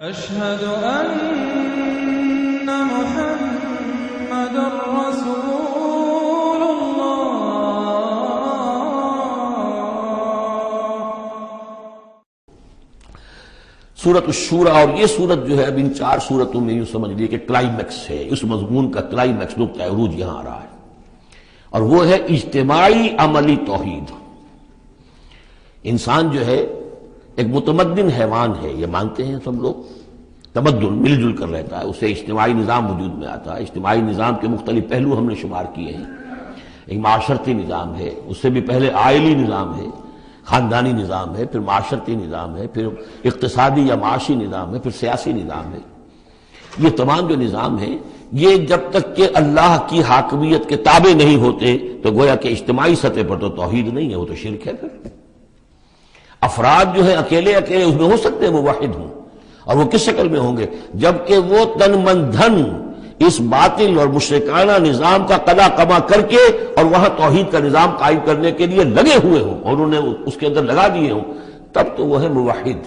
أشهد أن محمد رسول الله۔ سورۃ الشورى، اور یہ سورت جو ہے اب ان 4 سورتوں میں یوں سمجھ لیے کہ کلائمیکس ہے، اس مضمون کا کلائمیکس نقطہ عروج یہاں آ رہا ہے، اور وہ ہے اجتماعی عملی توحید۔ انسان جو ہے ایک متمدن حیوان ہے، یہ مانتے ہیں سب لوگ، تمدن مل جل کر رہتا ہے، اسے اجتماعی نظام وجود میں آتا ہے۔ اجتماعی نظام کے مختلف پہلو ہم نے شمار کیے ہیں، ایک معاشرتی نظام ہے، اس سے بھی پہلے عائلی نظام ہے، خاندانی نظام ہے، پھر معاشرتی نظام ہے، پھر اقتصادی یا معاشی نظام ہے، پھر سیاسی نظام ہے۔ یہ تمام جو نظام ہیں، یہ جب تک کہ اللہ کی حاکمیت کے تابع نہیں ہوتے تو گویا کہ اجتماعی سطح پر تو توحید نہیں ہے، وہ تو شرک ہے۔ پھر افراد جو ہیں اکیلے اس میں ہو سکتے ہیں وہ واحد ہوں، اور وہ کس شکل میں ہوں گے؟ جبکہ وہ تن من دھن اس باطل اور مشرکانہ نظام کا قضا کما کر کے اور وہاں توحید کا نظام قائم کرنے کے لیے لگے ہوئے ہوں اور انہوں نے اس کے اندر لگا دیے ہوں، تب تو وہ ہے موحد،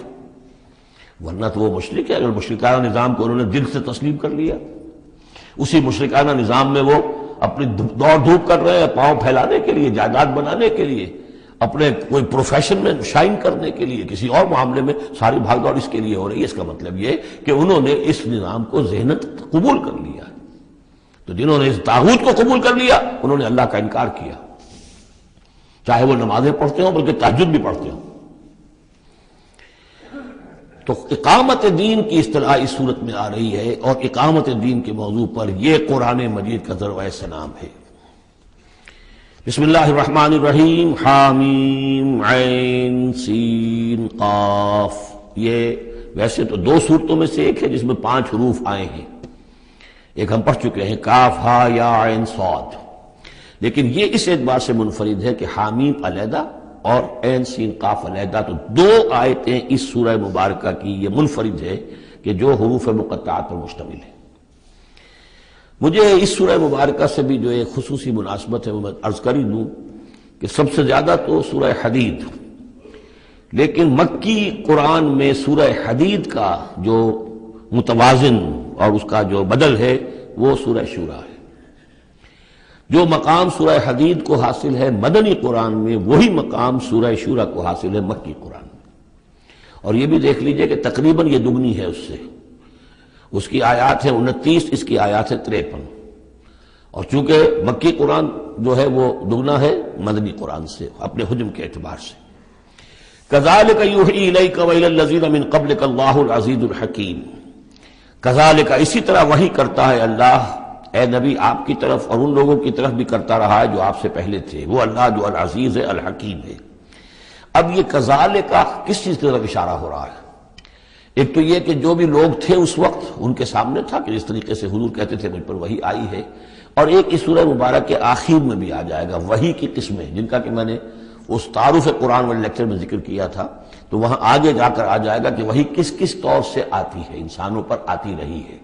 ورنہ تو وہ مشرک ہے۔ اگر مشرکانہ نظام کو انہوں نے دل سے تسلیم کر لیا، اسی مشرکانہ نظام میں وہ اپنی دوڑ دھوپ کر رہے ہیں پاؤں پھیلانے کے لیے، جائیداد بنانے کے لیے، اپنے کوئی پروفیشن میں شائن کرنے کے لیے، کسی اور معاملے میں ساری بھاگ دوڑ اس کے لیے ہو رہی ہے۔ اس کا مطلب یہ کہ انہوں نے اس نظام کو ذہنت قبول کر لیا، تو جنہوں نے اس طاغوت کو قبول کر لیا انہوں نے اللہ کا انکار کیا، چاہے وہ نمازیں پڑھتے ہوں بلکہ تہجد بھی پڑھتے ہوں۔ تو اقامت دین کی اصطلاح اس صورت میں آ رہی ہے، اور اقامت دین کے موضوع پر یہ قرآن مجید کا ذروۂ سلام ہے۔ بسم اللہ الرحمن الرحیم، حامیم عین سین قاف۔ یہ ویسے تو 2 صورتوں میں سے ایک ہے جس میں 5 حروف آئے ہیں، ایک ہم پڑھ چکے ہیں کاف ہا یا عین صاد، لیکن یہ اس اعتبار سے منفرد ہے کہ حامیم علیحدہ اور عین سین قاف علیحدہ، تو 2 آیتیں اس سورہ مبارکہ کی یہ منفرد ہے کہ جو حروف مقطعات پر مشتمل ہے۔ مجھے اس سورہ مبارکہ سے بھی جو ایک خصوصی مناسبت ہے وہ میں عرض کر ہی دوں کہ سب سے زیادہ تو سورہ حدید، لیکن مکی قرآن میں سورہ حدید کا جو متوازن اور اس کا جو بدل ہے وہ سورہ شورى ہے۔ جو مقام سورہ حدید کو حاصل ہے مدنی قرآن میں، وہی مقام سورہ شورى کو حاصل ہے مکی قرآن میں، اور یہ بھی دیکھ لیجئے کہ تقریباً یہ دگنی ہے اس سے، اس کی آیات ہیں 29، اس کی آیات ہے 53، اور چونکہ مکی قرآن جو ہے وہ دگنا ہے مدنی قرآن سے اپنے حجم کے اعتبار سے۔ کذالک یوحی الیک والی الذین من قبلک اللہ العزیز الحکیم۔ کذالک، اسی طرح وحی کرتا ہے اللہ اے نبی آپ کی طرف، اور ان لوگوں کی طرف بھی کرتا رہا ہے جو آپ سے پہلے تھے، وہ اللہ جو العزیز ہے الحکیم ہے۔ اب یہ کذالک کس چیز کی طرف اشارہ ہو رہا ہے؟ ایک تو یہ کہ جو بھی لوگ تھے اس وقت ان کے سامنے تھا کہ جس طریقے سے حضور کہتے تھے مجھ پر وحی آئی ہے، اور ایک اس سورہ مبارک کے آخر میں بھی آ جائے گا وحی کی قسمیں، جن کا کہ میں نے اس تعارف قرآن والے لیکچر میں ذکر کیا تھا، تو وہاں آگے جا کر آ جائے گا کہ وحی کس کس طور سے آتی ہے، انسانوں پر آتی رہی ہے،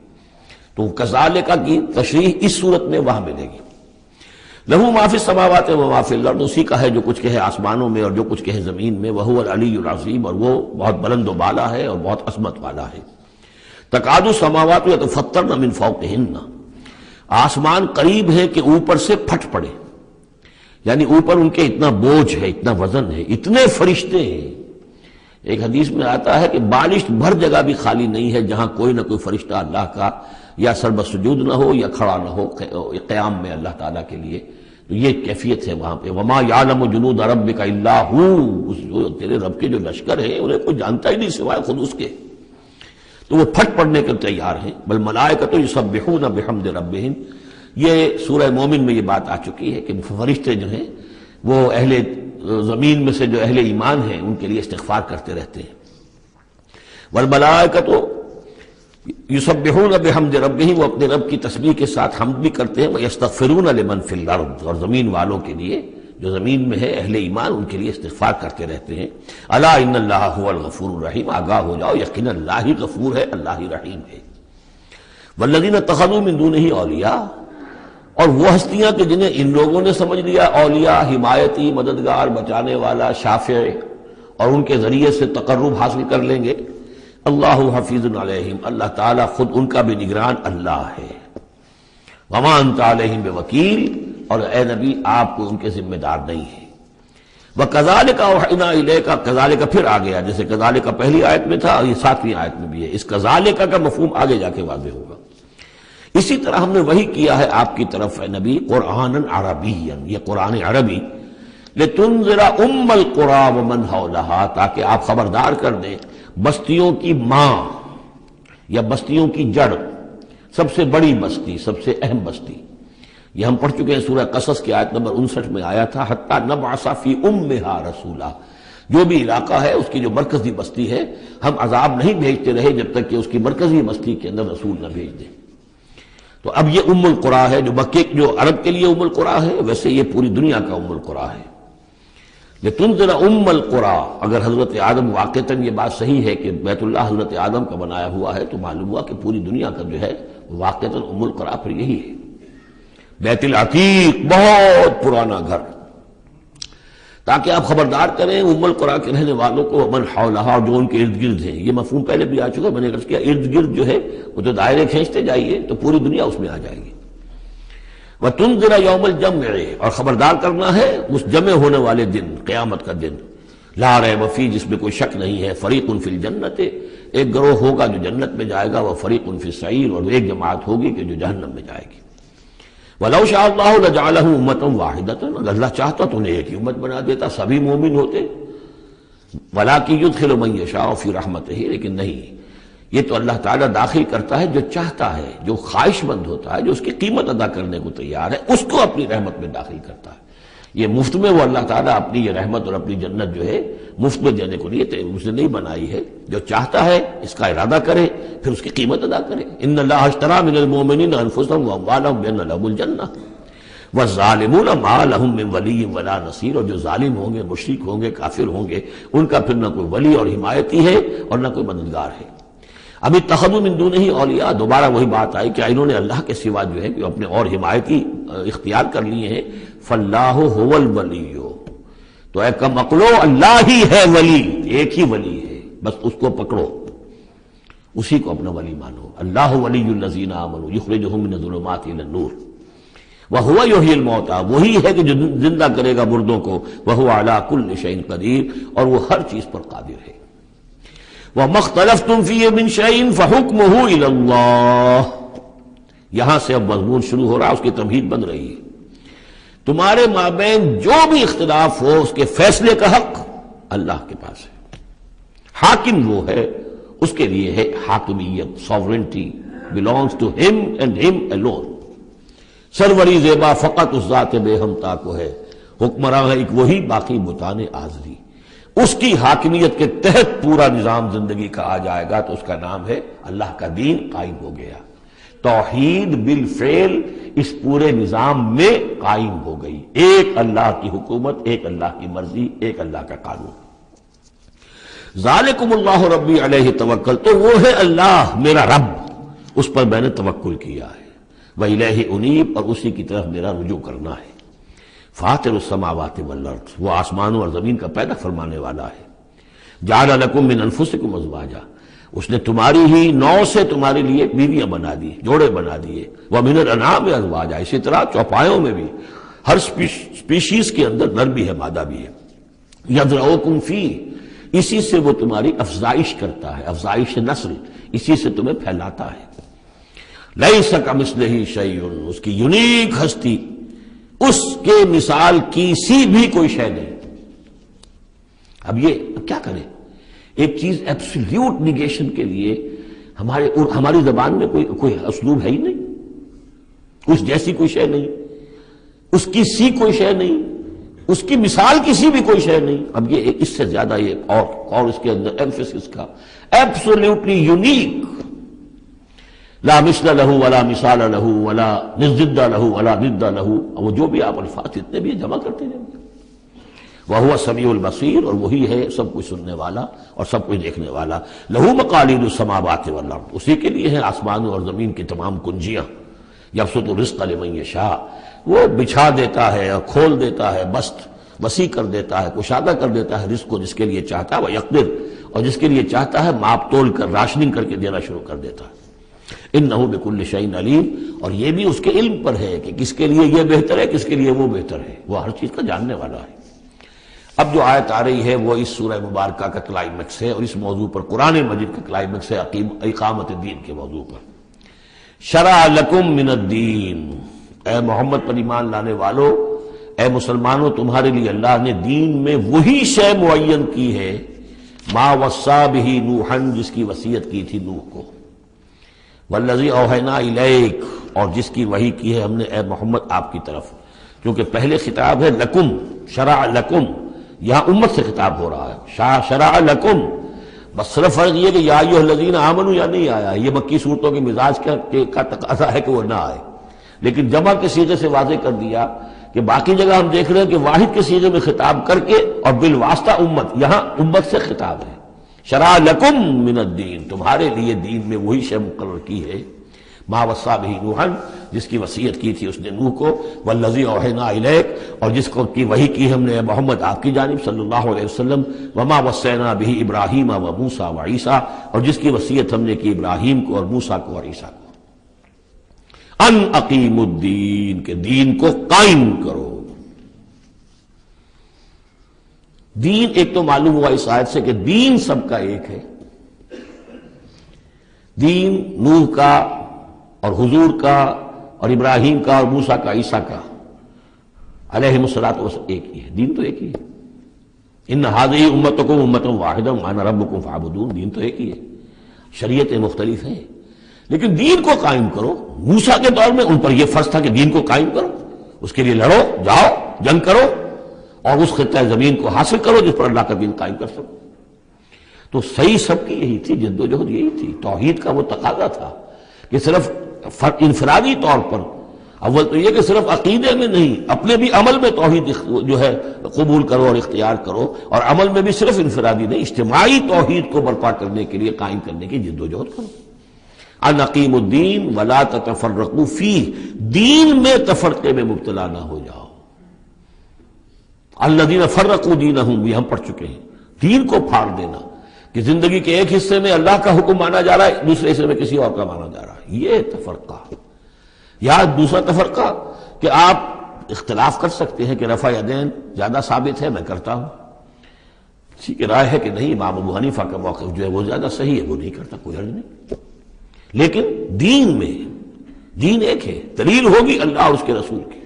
تو کذالک کی تشریح اس صورت میں وہاں ملے گی۔ لہو ما فی السماوات و ما فی الارض، اسی کا ہے جو کچھ کہ ہے آسمانوں میں اور جو کچھ کہ ہے زمین میں، وہو العلی العظیم، اور وہ بہت بلند و بالا ہے اور بہت عظمت والا ہے۔ تکاد السماوات یتفطرن من فوقہن، آسمان قریب ہے کہ اوپر سے پھٹ پڑے، یعنی اوپر ان کے اتنا بوجھ ہے، اتنا وزن ہے، اتنے فرشتے ہیں۔ ایک حدیث میں آتا ہے کہ بالشت بھر جگہ بھی خالی نہیں ہے جہاں کوئی نہ کوئی فرشتہ اللہ کا یا سر بسجود نہ ہو یا کھڑا نہ ہو قیام میں اللہ تعالیٰ کے لیے، تو یہ کیفیت ہے وہاں پہ۔ وما یعلم جنود ربک الا ہو، جو تیرے رب کے جو لشکر ہیں انہیں کوئی جانتا ہی نہیں سوائے خود اس کے، تو وہ پھٹ پڑنے کے تیار ہیں۔ بل ملائکۃ یسبحون بحمد ربہم، یہ سورہ مومن میں یہ بات آ چکی ہے کہ فرشتے جو ہیں وہ اہل زمین میں سے جو اہل ایمان ہیں ان کے لیے استغفار کرتے رہتے ہیں۔ والملائکۃ یسبحون بحمد ربہم، وہ اپنے رب کی تسبیح کے ساتھ حمد بھی کرتے ہیں، ویستغفرون لمن فی الارض، اور زمین والوں کے لیے جو زمین میں ہے اہل ایمان ان کے لیے استغفار کرتے رہتے ہیں۔ الا ان اللہ هو الغفور الرحیم، آگاہ ہو جاؤ یقینا اللہ ہی غفور ہے، اللہ ہی رحیم ہے۔ والذین اتخذوا من دونہ اولیاء، اور وہ ہستیاں کہ جنہیں ان لوگوں نے سمجھ لیا اولیاء، حمایتی، مددگار، بچانے والا، شافع، اور ان کے ذریعے سے تقرب حاصل کر لیں گے۔ اللہ حفیظ علیہم، اللہ تعالیٰ خود ان کا بھی نگران اللہ ہے۔ وما انت علیہم بوکیل، اور اے نبی آپ کو ان کے ذمہ دار نہیں ہے۔ وَكَذَلِكَ أَوْحَيْنَا إِلَيْكَ، کذالک پھر آ گیا، جیسے کذالک پہلی آیت میں تھا، یہ 7ویں آیت میں بھی ہے، اس کذالک کا مفہوم آگے جا کے واضح ہوگا۔ اسی طرح ہم نے وحی کیا ہے آپ کی طرف اے نبی قرآنا عربیا، یہ قرآن عربی، لِتُنذِرَ أُمَّ الْقُرَىٰ وَمَنْ حَوْلَهَا، تاکہ آپ خبردار کر دیں بستیوں کی ماں یا بستیوں کی جڑ، سب سے بڑی بستی، سب سے اہم بستی۔ یہ ہم پڑھ چکے ہیں سورہ قصص کی آیت نمبر 59 میں آیا تھا، حتیٰ نبعث فی امہا رسولا، جو بھی علاقہ ہے اس کی جو مرکزی بستی ہے، ہم عذاب نہیں بھیجتے رہے جب تک کہ اس کی مرکزی بستی کے اندر رسول نہ بھیج دیں۔ تو اب یہ ام القریٰ ہے، جو مکے جو عرب کے لیے ام القریٰ ہے، ویسے یہ پوری دنیا کا ام القریٰ ہے۔ لتنذر ام القریٰ، اگر حضرت آدم واقعتاً یہ بات صحیح ہے کہ بیت اللہ حضرت آدم کا بنایا ہوا ہے، تو معلوم ہوا کہ پوری دنیا کا جو ہے واقعتاً ام القریٰ پھر یہی ہے، بیت العتیق، بہت پرانا گھر، تاکہ آپ خبردار کریں ام القریٰ کے رہنے والوں کو، من حولہا، اور جو ان کے ارد گرد ہیں۔ یہ مفہوم پہلے بھی آ چکا، میں نے عرض کیا ارد گرد جو ہے وہ تو دائرے کھینچتے جائیے تو پوری دنیا اس میں آ جائے گی۔ وَتُنذِرَ يَوْمَ الْجَمْعِ، اور خبردار کرنا ہے اس جمع ہونے والے دن، قیامت کا دن، لا ریب فیہ، جس میں کوئی شک نہیں ہے، فریق فی الجنت، ایک گروہ ہوگا جو جنت میں جائے گا، وہ فریق فی السعیر، اور ایک جماعت ہوگی کہ جو جہنم میں جائے گی۔ وَلَوْ شَاءَ اللَّهُ لَجَعَلَهُمْ أُمَّةً وَاحِدَةً، اگر اللہ چاہتا تو انہیں ایک ہی امت بنا دیتا، سبھی مومن ہوتے۔ وَلَٰكِن يُدْخِلُ مَن يَشَاءُ فِي رَحْمَتِهِ، لیکن نہیں، یہ تو اللہ تعالیٰ داخل کرتا ہے جو چاہتا ہے، جو خواہش مند ہوتا ہے، جو اس کی قیمت ادا کرنے کو تیار ہے، اس کو اپنی رحمت میں داخل کرتا ہے۔ یہ مفت میں وہ اللہ تعالیٰ اپنی یہ رحمت اور اپنی جنت جو ہے مفت میں دینے کو اس نے نہیں بنائی ہے، جو چاہتا ہے اس کا ارادہ کرے، پھر اس کی قیمت ادا کرے۔ ان اللہ اشتری من المؤمنین انفسهم واموالهم بان لهم الجنہ والظالمون ما لهم من ولی ولا نصیر، اور جو ظالم ہوں گے، مشرک ہوں گے، کافر ہوں گے، ان کا پھر نہ کوئی ولی اور حمایتی ہے اور نہ کوئی مددگار ہے۔ ابھی اتخذوا من دونہ اولیاء، دوبارہ وہی بات آئی کہ انہوں نے اللہ کے سوا جو ہے کہ اپنے اور حمایتی اختیار کر لیے ہیں۔ فاللہ هو الولی، تو اے کم عقلو، اللہ ہی ہے ولی، ایک ہی ولی ہے، بس اس کو پکڑو، اسی کو اپنا ولی مانو۔ اللہ ولی الذین آمنوا یخرجہم من الظلمات الی النور وہو یحیی الموتیٰ، وہی ہے کہ جو زندہ کرے گا مردوں کو، وہو علی کل شیء قدیر، اور وہ ہر چیز پر قادر ہے۔ وَمَا اخْتَلَفْتُمْ فِيهِ مِنْ شَيْءٍ فَحُكْمُهُ إِلَى اللَّهِ، یہاں سے اب مضمون شروع ہو رہا، اس کی تمہید بن رہی ہے۔ تمہارے مابین جو بھی اختلاف ہو، اس کے فیصلے کا حق اللہ کے پاس ہے، حاکم وہ ہے، اس کے لیے ہے حاکمیت، sovereignty belongs to him and him alone۔ سروری زیبا فقط اس ذات بے ہمتا کو ہے، حکمراں ہے ایک وہی، باقی بتانے آزری۔ اس کی حاکمیت کے تحت پورا نظام زندگی کا آ جائے گا تو اس کا نام ہے اللہ کا دین قائم ہو گیا، توحید بالفعل اس پورے نظام میں قائم ہو گئی، ایک اللہ کی حکومت، ایک اللہ کی مرضی، ایک اللہ کا قانون۔ ذالکم اللہ ربی علیہ توکل، تو وہ ہے اللہ میرا رب، اس پر میں نے توکل کیا ہے، وإلیہ انیب، اور اسی کی طرف میرا رجوع کرنا ہے۔ فاطر السماوات والارض، وہ آسمانوں اور زمین کا پیدا فرمانے والا ہے۔ جعل لکم من انفسکم ازواجا، اس نے تمہاری ہی نو سے تمہارے لیے بیویاں بنا دی، جوڑے بنا دیے۔ ومن الانعام ازواجا، اسی طرح چوپایوں میں بھی ہر سپیشیز کے اندر نر بھی ہے، مادہ بھی ہے۔ یذرؤکم فیہ، اسی سے وہ تمہاری افزائش کرتا ہے، افزائش نسل، اسی سے تمہیں پھیلاتا ہے۔ لیس کمثلہ شیء، اس کی یونیک ہستی، اس کے مثال کی سی بھی کوئی شے نہیں۔ اب یہ کیا کریں، ایک چیز ایبسلیوٹ نیگیشن کے لیے ہماری زبان میں کوئی اسلوب ہے ہی نہیں، اس جیسی کوئی شے نہیں، اس کی سی کوئی شے نہیں، اس کی مثال کسی بھی کوئی شے نہیں۔ اب یہ اس سے زیادہ یہ اور اس کے اندر ایمفیسس کا، ایبسلیوٹلی یونیک، لا مثل له ولا مثال له ولا ضد له ولا ضد له، وہ جو بھی آپ الفاظ اتنے بھی جمع کرتے جائیں۔ وهو السمیع البصیر، اور وہی ہے سب کچھ سننے والا اور سب کچھ دیکھنے والا۔ له مقالید السماوات والارض، اسی کے لیے ہیں آسمانوں اور زمین کی تمام کنجیاں۔ یبسط الرزق لمن یشاء، وہ بچھا دیتا ہے اور کھول دیتا ہے، بست وسیع کر دیتا ہے، کشادہ کر دیتا ہے رزق کو جس کے لیے چاہتا ہے، ویقدر، اور جس کے لیے چاہتا ہے ماپ تول کر راشننگ کر کے دینا شروع کر دیتا ہے۔ انہ بکل شیء علیم، اور یہ بھی اس کے علم پر ہے کہ کس کے لیے یہ بہتر ہے، کس کے لیے وہ بہتر ہے، وہ ہر چیز کا جاننے والا ہے۔ اب جو آیت آ رہی ہے وہ اس سورہ مبارکہ کا کلائمیکس ہے، اور اس موضوع پر قرآن مجید کا کلائمیکس ہے اقامت دین کے موضوع پر۔ شرع لکم من الدین، اے محمد پر ایمان لانے والو، اے مسلمانوں، تمہارے لیے اللہ نے دین میں وہی شے معین کی ہے، ما وصی بہ نوحا، جس کی وصیت کی تھی نوح کو، والذی اوحینا الیک، اور جس کی وحی کی ہے ہم نے اے محمد آپ کی طرف، کیونکہ پہلے خطاب ہے لکم، شرع لکم، یہاں امت سے خطاب ہو رہا ہے، شرع لکم، بس صرف فرق یہ کہ یا ایھا الذین آمنوا یا نہیں آیا، یہ مکی صورتوں کے مزاج کا تقاضا ہے کہ وہ نہ آئے، لیکن جمع کے صیغے سے واضح کر دیا کہ باقی جگہ ہم دیکھ رہے ہیں کہ واحد کے صیغے میں خطاب کر کے اور بالواسطہ امت، یہاں امت سے خطاب ہے۔ شرع لکم من الدین، تمہارے لیے دین میں وہی شے مقرر کی ہے، ما وصی بہ نوحا، جس کی وصیت کی تھی اس نے نوح کو، والذی اوحینا الیک، اور جس کو کی وحی کی ہم نے محمد آپ کی جانب صلی اللہ علیہ وسلم، وما وصینا بہ ابراہیم و موسیٰ و عیسیٰ، اور جس کی وصیت ہم نے کی ابراہیم کو اور موسیٰ کو اور عیسیٰ کو، ان اقیموا الدین، کہ دین کو قائم کرو۔ دین ایک تو معلوم ہوا اس آیت سے کہ دین سب کا ایک ہے، دین نوح کا اور حضور کا اور ابراہیم کا اور موسیٰ کا عیسیٰ کا علیہم الصلاۃ والسلام ایک ہی ہے، دین تو ایک ہی ہے۔ ان ہذہ امتکم امۃ واحدہ وانا ربکم فاعبدون، دین تو ایک ہی ہے، شریعتیں مختلف ہیں، لیکن دین کو قائم کرو۔ موسیٰ کے دور میں ان پر یہ فرض تھا کہ دین کو قائم کرو، اس کے لیے لڑو، جاؤ، جنگ کرو، اور اس خطہ زمین کو حاصل کرو جس پر اللہ کا دین قائم کر سکو۔ تو صحیح سب کی یہی تھی، جد و جہد یہی تھی، توحید کا وہ تقاضا تھا کہ صرف انفرادی طور پر، اول تو یہ کہ صرف عقیدے میں نہیں، اپنے بھی عمل میں توحید جو ہے قبول کرو اور اختیار کرو، اور عمل میں بھی صرف انفرادی نہیں، اجتماعی توحید کو برپا کرنے کے لیے، قائم کرنے کی جد و جہد کرو۔ ان اقیموا الدین ولا تتفرقوا فیہ، دین میں تفرقے میں مبتلا نہ ہو جاؤ۔ الذین فرقوا دینہم، یہ ہم پڑھ چکے ہیں، دین کو پھاڑ دینا، کہ زندگی کے ایک حصے میں اللہ کا حکم مانا جا رہا ہے، دوسرے حصے میں کسی اور کا مانا جا رہا ہے، یہ تفرقہ۔ یا دوسرا تفرقہ کہ آپ اختلاف کر سکتے ہیں کہ رفع یدین زیادہ ثابت ہے، میں کرتا ہوں، کسی کی رائے ہے کہ نہیں امام ابو حنیفہ کا موقف جو ہے وہ زیادہ صحیح ہے، وہ نہیں کرتا، کوئی حرج نہیں، لیکن دین میں دین ایک ہے، دلیل ہوگی اللہ اور اس کے رسول کی،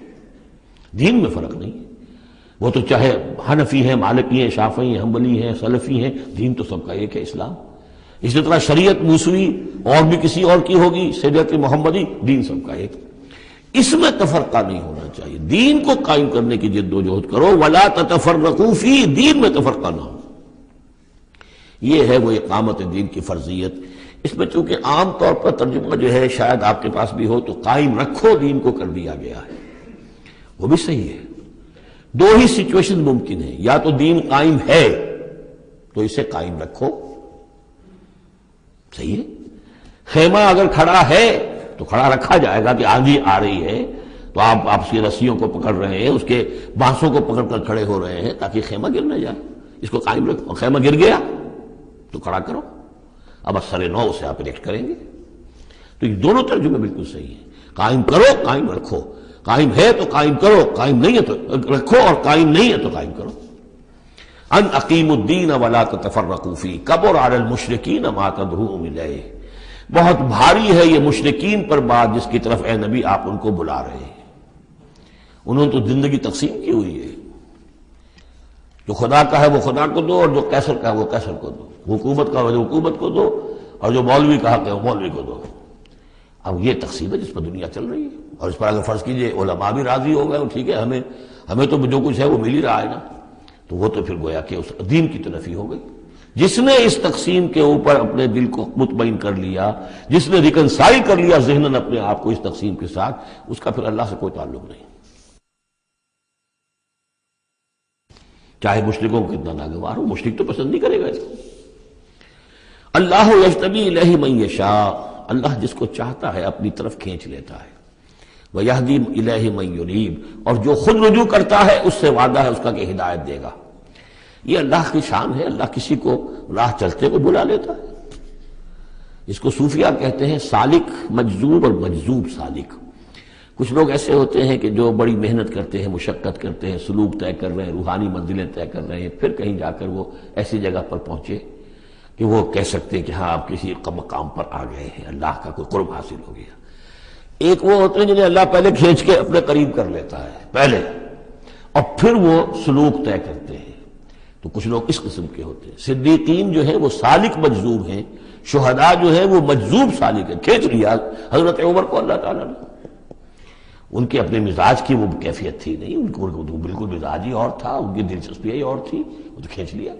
دین میں فرق نہیں ہے۔ وہ تو چاہے حنفی ہیں، مالکی ہیں، شافعی ہیں، حنبلی ہیں، سلفی ہیں، دین تو سب کا ایک ہے، اسلام۔ اسی طرح شریعت موسوی اور بھی کسی اور کی ہوگی، شریعت محمدی، دین سب کا ایک، اس میں تفرقہ نہیں ہونا چاہیے، دین کو قائم کرنے کی جد و جہد کرو، ولا تتفرقوا فی، دین میں تفرقہ نہ ہو۔ یہ ہے وہ اقامت دین کی فرضیت۔ اس میں چونکہ عام طور پر ترجمہ جو ہے شاید آپ کے پاس بھی ہو تو قائم رکھو دین کو کر دیا گیا ہے، وہ بھی صحیح ہے۔ دو ہی سچویشن ممکن ہے، یا تو دین قائم ہے تو اسے قائم رکھو، صحیح ہے، خیمہ اگر کھڑا ہے تو کھڑا رکھا جائے گا کہ آندھی آ رہی ہے تو آپ اس کی رسیوں کو پکڑ رہے ہیں، اس کے بانسوں کو پکڑ کر کھڑے ہو رہے ہیں تاکہ خیمہ گر نہ جائے، اس کو قائم رکھو۔ خیمہ گر گیا تو کھڑا کرو، اب اثر نو سے آپ ریکٹ کریں گے۔ تو یہ دونوں ترجمے بالکل صحیح ہیں، قائم کرو، قائم رکھو، قائم ہے تو قائم کرو، قائم نہیں ہے تو رکھو، اور قائم نہیں ہے تو قائم کرو۔ ان اقیموا الدین ولا تتفرقوا فیہ کبر علی المشرکین ما تدعوہم الیہ، بہت بھاری ہے یہ مشرکین پر بات جس کی طرف اے نبی آپ ان کو بلا رہے ہیں۔ انہوں نے تو زندگی تقسیم کی ہوئی ہے، جو خدا کا ہے وہ خدا کو دو، اور جو قیصر کا ہے وہ قیصر کو دو، حکومت کا ہے وہ حکومت کو دو، اور جو مولوی کا حق ہے وہ مولوی کو دو۔ اب یہ تقسیم ہے جس پر دنیا چل رہی ہے، اور اس پر اگر فرض کیجئے علماء بھی راضی ہو گئے، ٹھیک ہے، ہمیں تو جو کچھ ہے وہ مل ہی رہا ہے نا، تو وہ تو پھر گویا کہ اس دین کی تو نفی ہو گئی۔ جس نے اس تقسیم کے اوپر اپنے دل کو مطمئن کر لیا، جس نے ریکنسائل کر لیا ذہناً اپنے آپ کو اس تقسیم کے ساتھ، اس کا پھر اللہ سے کوئی تعلق نہیں، چاہے مشرکوں کو کتنا ناگوار ہو، مشرک تو پسند نہیں کرے گا اس کو۔ اللہ یجتبی الیہ من یشاء، اللہ جس کو چاہتا ہے اپنی طرف کھینچ لیتا ہے، ویہدی الیہ من ینیب، اور جو خود رجوع کرتا ہے اس سے وعدہ ہے اس کا کہ ہدایت دے گا۔ یہ اللہ کی شان ہے، اللہ کسی کو راہ چلتے کو بلا لیتا ہے۔ اس کو صوفیہ کہتے ہیں سالک مجذوب اور مجذوب سالک۔ کچھ لوگ ایسے ہوتے ہیں کہ جو بڑی محنت کرتے ہیں، مشقت کرتے ہیں، سلوک طے کر رہے ہیں، روحانی منزلیں طے کر رہے ہیں، پھر کہیں جا کر وہ ایسی جگہ پر پہنچے کہ وہ کہہ سکتے ہیں کہ ہاں آپ کسی مقام پر آ گئے ہیں، اللہ کا کوئی قرب حاصل ہو گیا۔ ایک وہ ہوتے ہیں جنہیں اللہ پہلے کھینچ کے اپنے قریب کر لیتا ہے پہلے، اور پھر وہ سلوک طے کرتے ہیں۔ تو کچھ لوگ اس قسم کے ہوتے ہیں۔ صدیقین جو ہیں وہ سالک مجذوب ہیں، شہداء جو ہیں وہ مجذوب سالک ہیں، کھینچ لیا حضرت عمر کو اللہ تعالیٰ نے۔ ان کے اپنے مزاج کی وہ کیفیت تھی نہیں، ان کو بالکل مزاج ہی اور تھا، ان کی دلچسپی ہی اور تھی، وہ تو کھینچ لیا۔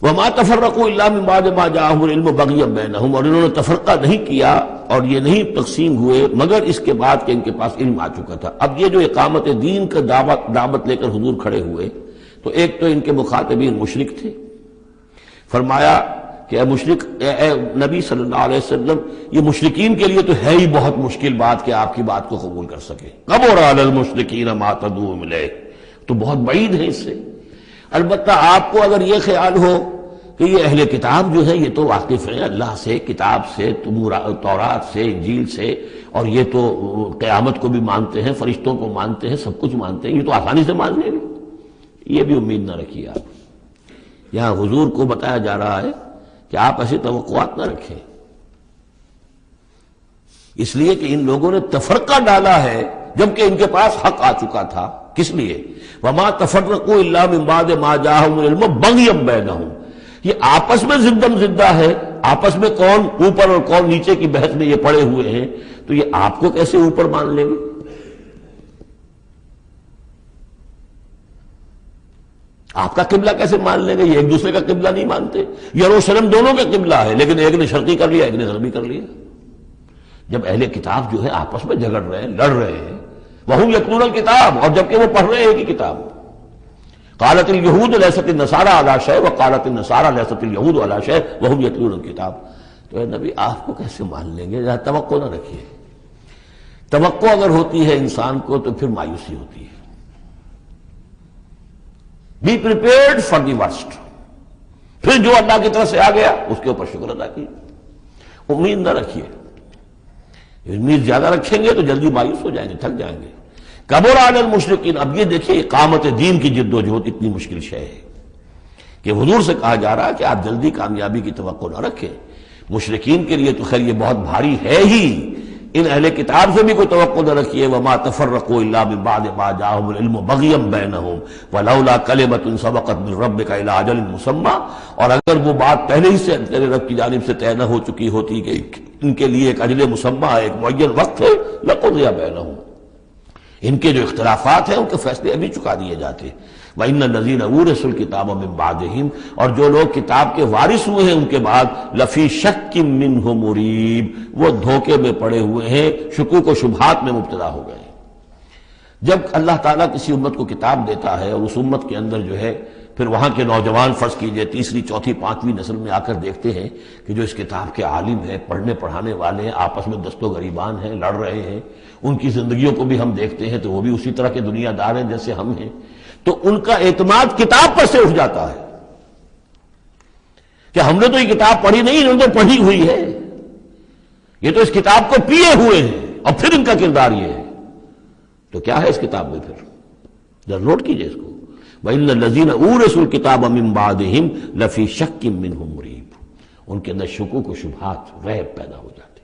وَمَا تَفَرَّقُوا إِلَّا مِن بَعْدِ مَا جَاءَهُمُ الْعِلْمُ بَغْيًا بَيْنَهُمْ، اور انہوں نے تفرقہ نہیں کیا اور یہ نہیں تقسیم ہوئے مگر اس کے بعد کہ ان کے پاس علم آ چکا تھا۔ اب یہ جو اقامت دین کا دعوت لے کر حضور کھڑے ہوئے تو ایک تو ان کے مخاطبین مشرک تھے۔ فرمایا کہ اے مشرک، اے نبی صلی اللہ علیہ وسلم، یہ مشرکین کے لیے تو ہے ہی بہت مشکل بات کہ آپ کی بات کو قبول کر سکے۔ کبر علی المشرکین ما تدعوہم الیہ، تو بہت بعید ہے اس سے۔ البتہ آپ کو اگر یہ خیال ہو کہ یہ اہل کتاب جو ہے یہ تو واقف ہیں اللہ سے، کتاب سے، تورات سے، انجیل سے، اور یہ تو قیامت کو بھی مانتے ہیں، فرشتوں کو مانتے ہیں، سب کچھ مانتے ہیں، یہ تو آسانی سے مان لیں گے، یہ بھی امید نہ رکھیے آپ۔ یہاں حضور کو بتایا جا رہا ہے کہ آپ ایسی توقعات نہ رکھیں، اس لیے کہ ان لوگوں نے تفرقہ ڈالا ہے جبکہ ان کے پاس حق آ چکا تھا۔ کس لیے؟ وَمَا تَفَرَّقُوا إِلَّا مِن بَعْدِ مَا جَاءَهُمُ الْعِلْمُ بَغْيًا بَيْنَهُم، یہ آپس میں زدم زدہ ہے، آپس میں کون اوپر اور کون نیچے کی بحث میں یہ پڑے ہوئے ہیں، تو یہ آپ کو کیسے اوپر مان لیں گے؟ آپ کا قبلہ کیسے مان لیں گے؟ یہ ایک دوسرے کا قبلہ نہیں مانتے۔ یروشلم دونوں کا قبلہ ہے لیکن ایک نے شرقی کر لیا، ایک نے غربی کر لیا۔ جب اہل کتاب جو ہے آپس میں جھگڑ رہے ہیں، لڑ رہے ہیں، وَهُمْ يَتْلُونَ الْكِتَابَ، اور جبکہ وہ پڑھ رہے ہیں ایک ہی کتاب۔ قالت اليهود ليست النصارى على شيء وقالت النصارى ليست اليهود على شيء وهم يتلون الكتاب۔ تو اے نبی آپ کو کیسے مان لیں گے؟ توقع نہ رکھیے۔ توقع اگر ہوتی ہے انسان کو تو پھر مایوسی ہوتی ہے۔ Be prepared for the worst, پھر جو اللہ کی طرف سے آ گیا اس کے اوپر شکر ادا کیے، امید نہ رکھیے۔ امید زیادہ رکھیں گے تو جلدی مایوس ہو جائیں گے، تھک جائیں گے۔ کبر علی المشرکین، اب یہ دیکھیے اقامت دین کی جد و جہد اتنی مشکل شے ہے کہ حضور سے کہا جا رہا ہے کہ آپ جلدی کامیابی کی توقع نہ رکھیں۔ مشرکین کے لیے تو خیر یہ بہت بھاری ہے ہی، ان اہل کتاب سے بھی کوئی توقع نہ رکھیے۔ وما تفرقوا الا من بعد ما جاءهم العلم بغيا بينهم ولولا كلمة سبقت من ربك الى اجل مسمى، اور اگر وہ بات پہلے ہی سے تیرے رب کی جانب سے طے نہ ہو چکی ہوتی کہ ان کے لیے ایک اجل مسمى، ایک معین وقت ہے، لقضي بينهم، ان کے جو اختلافات ہیں ان کے فیصلے ابھی چکا دیے جاتے۔ وَإِنَّ الَّذِينَ أُورِثُوا الْكِتَابَ مِن بَعْدِهِمْ، اور جو لوگ کتاب کے وارث ہوئے ہیں ان کے بعد، لَفِي شَكٍّ مِّنْهُ مُرِيبٍ، وہ دھوکے میں پڑے ہوئے ہیں، شکوک و شبہات میں مبتلا ہو گئے ہیں۔ جب اللہ تعالیٰ کسی امت کو کتاب دیتا ہے اور اس امت کے اندر جو ہے پھر وہاں کے نوجوان فرض کیجئے تیسری چوتھی پانچویں نسل میں آ کر دیکھتے ہیں کہ جو اس کتاب کے عالم ہیں، پڑھنے پڑھانے والے ہیں، آپس میں دست و گریبان ہیں، لڑ رہے ہیں، ان کی زندگیوں کو بھی ہم دیکھتے ہیں تو وہ بھی اسی طرح کے دنیا دار ہیں جیسے ہم ہیں، تو ان کا اعتماد کتاب پر سے اٹھ جاتا ہے کہ ہم نے تو یہ کتاب پڑھی نہیں، انہوں نے تو پڑھی ہوئی ہے، یہ تو اس کتاب کو پیے ہوئے ہیں، اور پھر ان کا کردار یہ ہے۔ تو کیا ہے اس کتاب میں؟ پھر ذرا نوٹ کیجئے اس کو۔ وَإِنَّ الَّذِينَ أُورِثُوا الْكِتَابَ مِن بَعْدِهِمْ لَفِي شَكٍّ مِّنْهُ مُرِيبٍ، ان کے اندر شکوک و شبہات، ریب پیدا ہو جاتے۔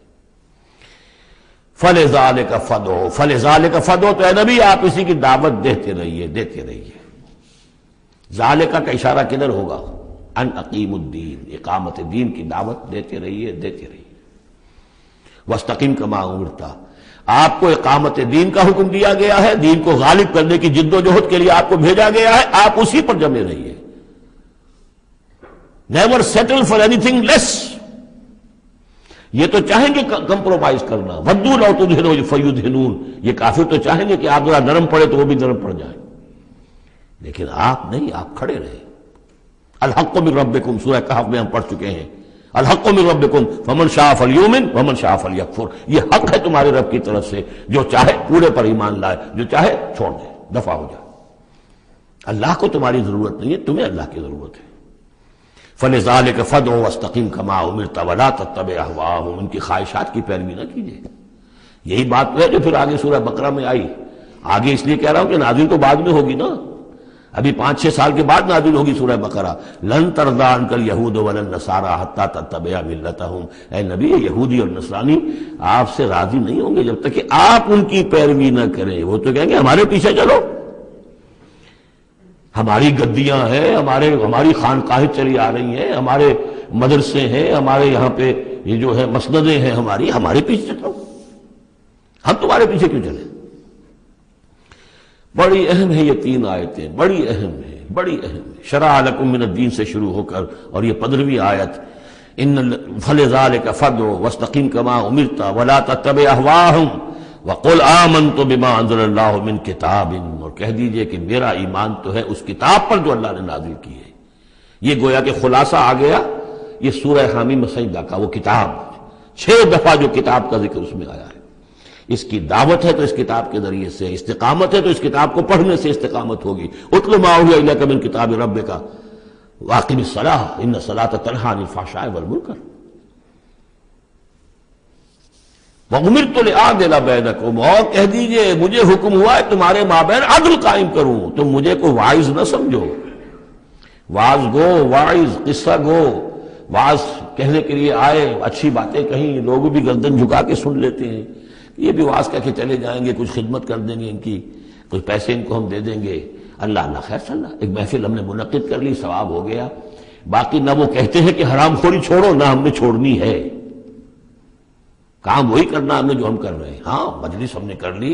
فَلِذَٰلِكَ فَادْعُ، فَلِذَٰلِكَ فَادْعُ، تو اے نبی آپ اسی کی دعوت دیتے رہیے، دیتے رہیے۔ ذالکہ کا اشارہ کدھر ہوگا؟ ان اقیم الدین، اقامت دین کی دعوت دیتے رہیے، دیتے رہیے۔ وَاسْتَقِمْ كَمَا أُمِرْتَ، آپ کو اقامت دین کا حکم دیا گیا ہے، دین کو غالب کرنے کی جد و جہد کے لیے آپ کو بھیجا گیا ہے، آپ اسی پر جمے رہیے۔ Never settle for anything less, یہ تو چاہیں گے کمپرومائز کرنا، وَدُّوا لَوْ تُدْهِنُوا فَيُدْهِنُونَ، یہ کافر تو چاہیں گے کہ آپ ذرا نرم پڑے تو وہ بھی نرم پڑ جائیں، لیکن آپ نہیں، آپ کھڑے رہے۔ الحق من ربکم، سورہ کہف میں ہم پڑھ چکے ہیں، الحق من ربکم فمن شاء فلیؤمن ومن شاء فلیکفر، یہ حق ہے تمہارے رب کی طرف سے، جو چاہے پورے پر ایمان لائے، جو چاہے چھوڑ دے، دفع ہو جائے۔ اللہ کو تمہاری ضرورت نہیں ہے، تمہیں اللہ کی ضرورت ہے۔ فَلِذَٰلِكَ فَادْعُ وَاسْتَقِمْ كَمَا أُمِرْتَ وَلَا تَتَّبِعْ أَهْوَاءَهُمْ، ان کی خواہشات کی پیروی نہ کیجیے۔ یہی بات ہے جو پھر آگے سورہ بقرہ میں آئی۔ آگے اس لیے کہہ رہا ہوں کہ نازل تو بعد میں ہوگی نا، ابھی 5-6 سال کے بعد نازل ہوگی سورہ بقرہ۔ لن ترضى عنك اليهود ولا النصارى حتى تتبع ملتهم، اے نبی یہودی اور نصرانی آپ سے راضی نہیں ہوں گے جب تک کہ آپ ان کی پیروی نہ کریں۔ وہ تو کہیں گے ہمارے پیچھے چلو، ہماری گدیاں ہیں، ہماری خانقاہیں چلی آ رہی ہیں، ہمارے مدرسے ہیں، ہمارے یہاں پہ یہ جو ہے مسندیں ہیں ہمارے پیچھے چلو، ہم تمہارے پیچھے کیوں چلیں؟ بڑی اہم ہے یہ 3 آیتیں، بڑی اہم ہے، بڑی اہم ہے۔ شرع لکم من الدین سے شروع ہو کر اور یہ 15ویں آیت، فَلِذَٰلِكَ فَادْعُ وَاسْتَقِمْ كَمَا أُمِرْتَ وَلَا تَتَّبِعْ أَهْوَاءَهُمْ وَقُلْ آمَنْتُ بِمَا أَنزَلَ اللَّهُ مِنْ كِتَابٍ، اور کہہ دیجئے کہ میرا ایمان تو ہے اس کتاب پر جو اللہ نے نازل کی ہے۔ یہ گویا کہ خلاصہ آ گیا یہ سورہ حامیم سجدہ کا، وہ کتاب 6 دفعہ جو کتاب کا ذکر اس میں آیا ہے۔ اس کی دعوت ہے تو اس کتاب کے ذریعے سے، استقامت ہے تو اس کتاب کو پڑھنے سے استقامت ہوگی۔ اتل ما اوحی الیک من کتاب ربک واقم الصلاۃ ان الصلاۃ تنہی عن الفحشاء والمنکر وامرت لأعدل بینکم، اور کہہ دیجئے مجھے حکم ہوا ہے تمہارے مابین عدل قائم کروں۔ تم مجھے کوئی واعظ نہ سمجھو، واعظ گو، واعظ قصہ گو، واعظ کہنے کے لیے آئے، اچھی باتیں کہیں، لوگ بھی گردن جھکا کے سن لیتے ہیں، یہ بھی واعظ کہہ کے چلے جائیں گے، کچھ خدمت کر دیں گے ان کی، کچھ پیسے ان کو ہم دے دیں گے، اللہ خیر صلی اللہ، ایک محفل ہم نے منعقد کر لی، ثواب ہو گیا۔ باقی نہ وہ کہتے ہیں کہ حرام خوری چھوڑو، نہ ہم نے چھوڑنی ہے، کام وہی کرنا ہم نے جو ہم کر رہے ہیں۔ ہاں مجلس ہم نے کر لی،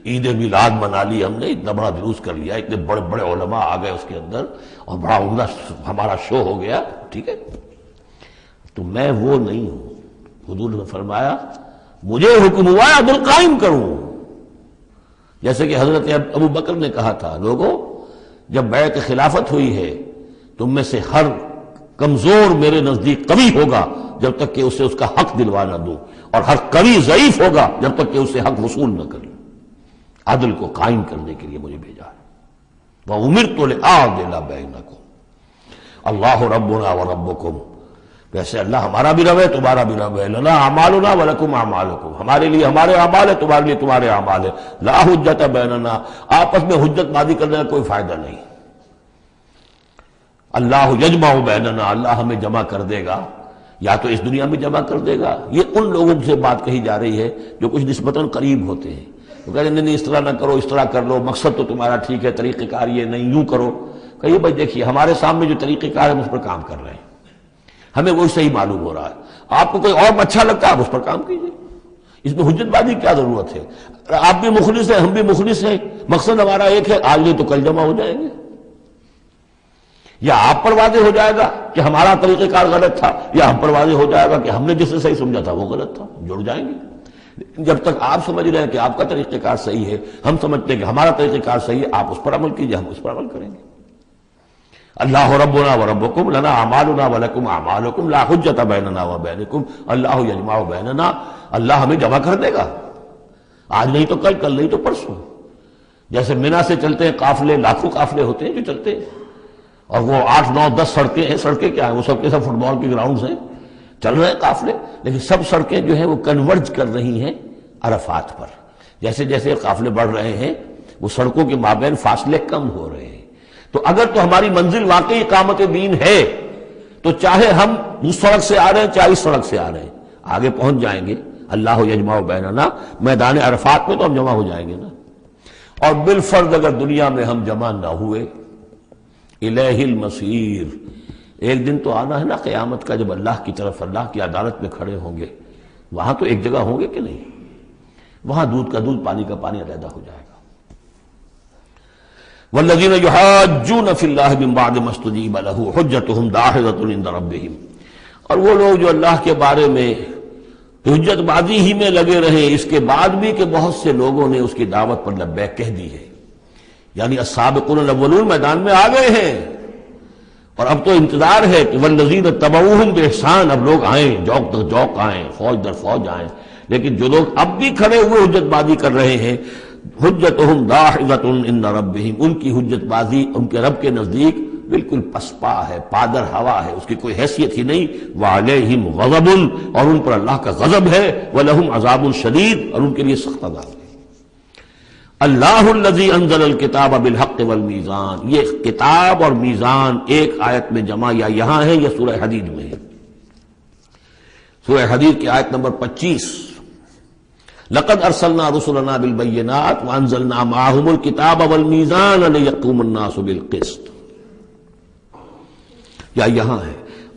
عید میلاد منا لی ہم نے، اتنا بڑا جلوس کر لیا، اتنے بڑے بڑے علماء آ گئے اس کے اندر، اور بڑا عمدہ ہمارا شو ہو گیا، ٹھیک ہے، تو میں وہ نہیں ہوں۔ حضور نے فرمایا مجھے حکم ہوا ہے عدل قائم کروں، جیسے کہ حضرت ابو بکر نے کہا تھا، لوگوں جب بیعت خلافت ہوئی ہے تم میں سے ہر کمزور میرے نزدیک قوی ہوگا جب تک کہ اسے اس کا حق دلوا نہ دوں، اور ہر قوی ضعیف ہوگا جب تک کہ اسے حق وصول نہ کروں۔ عدل کو قائم کرنے کے لیے مجھے بھیجا ہے۔ وَأُمِرْتُ لِأَعْدِلَ بَيْنَكُمْ اللہ ربنا وربکم، ویسے اللہ ہمارا بھی رب ہے تمہارا بھی رب ہے، لنا اعمالنا ولکم اعمالکم، ہمارے لیے ہمارے اعمال ہے تمہارے لیے تمہارے اعمال ہے، لا حجت بیننا، آپس میں حجت بازی کرنے کا کوئی فائدہ نہیں۔ اللہ یجمع بیننا، اللہ ہمیں جمع کر دے گا، یا تو اس دنیا میں جمع کر دے گا۔ یہ ان لوگوں سے بات کہی جا رہی ہے جو کچھ نسبتاً قریب ہوتے ہیں، وہ کہتے ہیں نہیں اس طرح نہ کرو، اس طرح کر لو، مقصد تو تمہارا ٹھیک ہے، طریقہ کار یہ نہیں، یوں کرو۔ کہیے بھائی دیکھیے ہمارے سامنے جو طریقہ کار ہے ہم اس پر کام کر رہے ہیں، ہمیں وہی صحیح معلوم ہو رہا ہے، آپ کو کوئی اور اچھا لگتا ہے آپ اس پر کام کیجیے، اس میں حجت بازی کیا ضرورت ہے؟ آپ بھی مخلص ہیں ہم بھی مخلص ہیں، مقصد ہمارا ایک ہے، آج نہیں تو کل جمع ہو جائیں گے۔ یا آپ پر واضح ہو جائے گا کہ ہمارا طریقہ کار غلط تھا، یا ہم پر واضح ہو جائے گا کہ ہم نے جسے صحیح سمجھا تھا وہ غلط تھا، جڑ جائیں گے۔ جب تک آپ سمجھ رہے ہیں کہ آپ کا طریقہ کار صحیح ہے، ہم سمجھتے ہیں کہ ہمارا طریقہ کار صحیح ہے، آپ اس پر عمل کیجیے، ہم اس پر عمل کریں گے۔ اللہ ربنا وربکم لنا اعمالنا ولکم اعمالکم لا حجت بیننا وبینکم اللہ یجمع بیننا، اللہ ہمیں جمع کر دے گا، آج نہیں تو کل، کل نہیں تو پرسوں۔ جیسے منی سے چلتے ہیں قافلے، لاکھوں قافلے ہوتے ہیں جو چلتے ہیں، اور وہ 8 9 10 سڑکیں ہیں، سڑکیں کیا ہیں، وہ سب کے سب فٹ بال کے گراؤنڈز ہیں، چل رہے ہیں قافلے، لیکن سب سڑکیں جو ہیں وہ کنورج کر رہی ہیں عرفات پر۔ جیسے جیسے قافلے بڑھ رہے ہیں وہ سڑکوں کے مابین فاصلے کم ہو رہے ہیں۔ تو اگر تو ہماری منزل واقعی اقامت دین ہے تو چاہے ہم اس سڑک سے آ رہے ہیں چاہے اس سڑک سے آ رہے ہیں، آگے پہنچ جائیں گے۔ اللہ یجمع بیننا، میدان عرفات میں تو ہم جمع ہو جائیں گے نا۔ اور بالفرض اگر دنیا میں ہم جمع نہ ہوئے، الیہ المصیر، ایک دن تو آنا ہے نا قیامت کا، جب اللہ کی طرف اللہ کی عدالت میں کھڑے ہوں گے، وہاں تو ایک جگہ ہوں گے کہ نہیں؟ وہاں دودھ کا دودھ پانی کا پانی علیحدہ ہو جائے گا۔ والذین یحاجون فی اللہ من بعد ما استجیب لہ حجتہم داحضۃ عند ربہم، اور وہ لوگ جو اللہ کے بارے میں حجت بازی ہی میں لگے رہے اس کے بعد بھی کہ بہت سے لوگوں نے اس کی دعوت پر لبیک کہہ دی ہے، یعنی السابقون الاولون میدان میں آ گئے ہیں، اور اب تو انتظار ہے کہ والذین تبعوہم بإحسان، اب لوگ آئیں، جوق در جوق آئیں، فوج در فوج آئیں، لیکن جو لوگ اب بھی کھڑے ہوئے حجت بازی کر رہے ہیں حجتہم داحضۃ عند ربہم، ان کی حجت بازی ان کے رب کے نزدیک بالکل پسپا ہے، پادر ہوا ہے، اس کی کوئی حیثیت ہی نہیں۔ وعلیہم غضب، اور ان پر اللہ کا غضب ہے، ولہم عذاب شدید، اور ان کے لیے سخت عذاب ہے۔ اللہ الذی انزل الکتاب بالحق والمیزان، یہ کتاب اور میزان ایک آیت میں جمع یا یہاں ہے یا سورہ حدید میں ہے۔ سورہ حدید کی آیت نمبر 25، لقد ارسلنا رسلنا بالبینات وانزلنا معهم الکتاب والمیزان لیقوم الناس بالقسط، یا یہاں ہے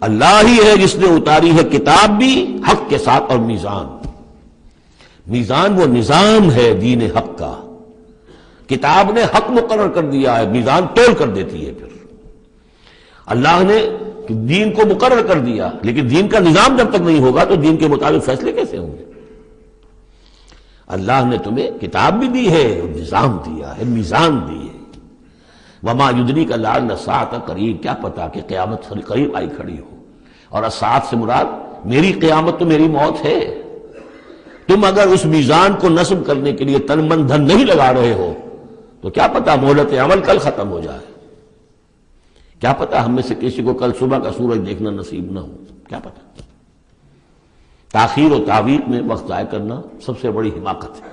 اللہ ہی ہے جس نے اتاری ہے کتاب بھی حق کے ساتھ اور میزان۔ میزان وہ نظام ہے دین حق کا، کتاب نے حق مقرر کر دیا ہے، میزان تول کر دیتی ہے۔ پھر اللہ نے دین کو مقرر کر دیا، لیکن دین کا نظام جب تک نہیں ہوگا تو دین کے مطابق فیصلے کیسے ہوں گے؟ اللہ نے تمہیں کتاب بھی دی ہے، نظام دیا ہے، میزان دی ہے۔ وما یدریک لعل الساعۃ قریب، کیا پتا کہ قیامت قریب آئی کھڑی ہو۔ اور الساعۃ سے مراد میری قیامت تو میری موت ہے۔ تم اگر اس میزان کو نصب کرنے کے لیے تن من دھن نہیں لگا رہے ہو تو کیا پتا مہلت عمل کل ختم ہو جائے، کیا پتا ہم میں سے کسی کو کل صبح کا سورج دیکھنا نصیب نہ ہو، کیا پتا۔ تاخیر و تعویق میں وقت ضائع کرنا سب سے بڑی حماقت ہے۔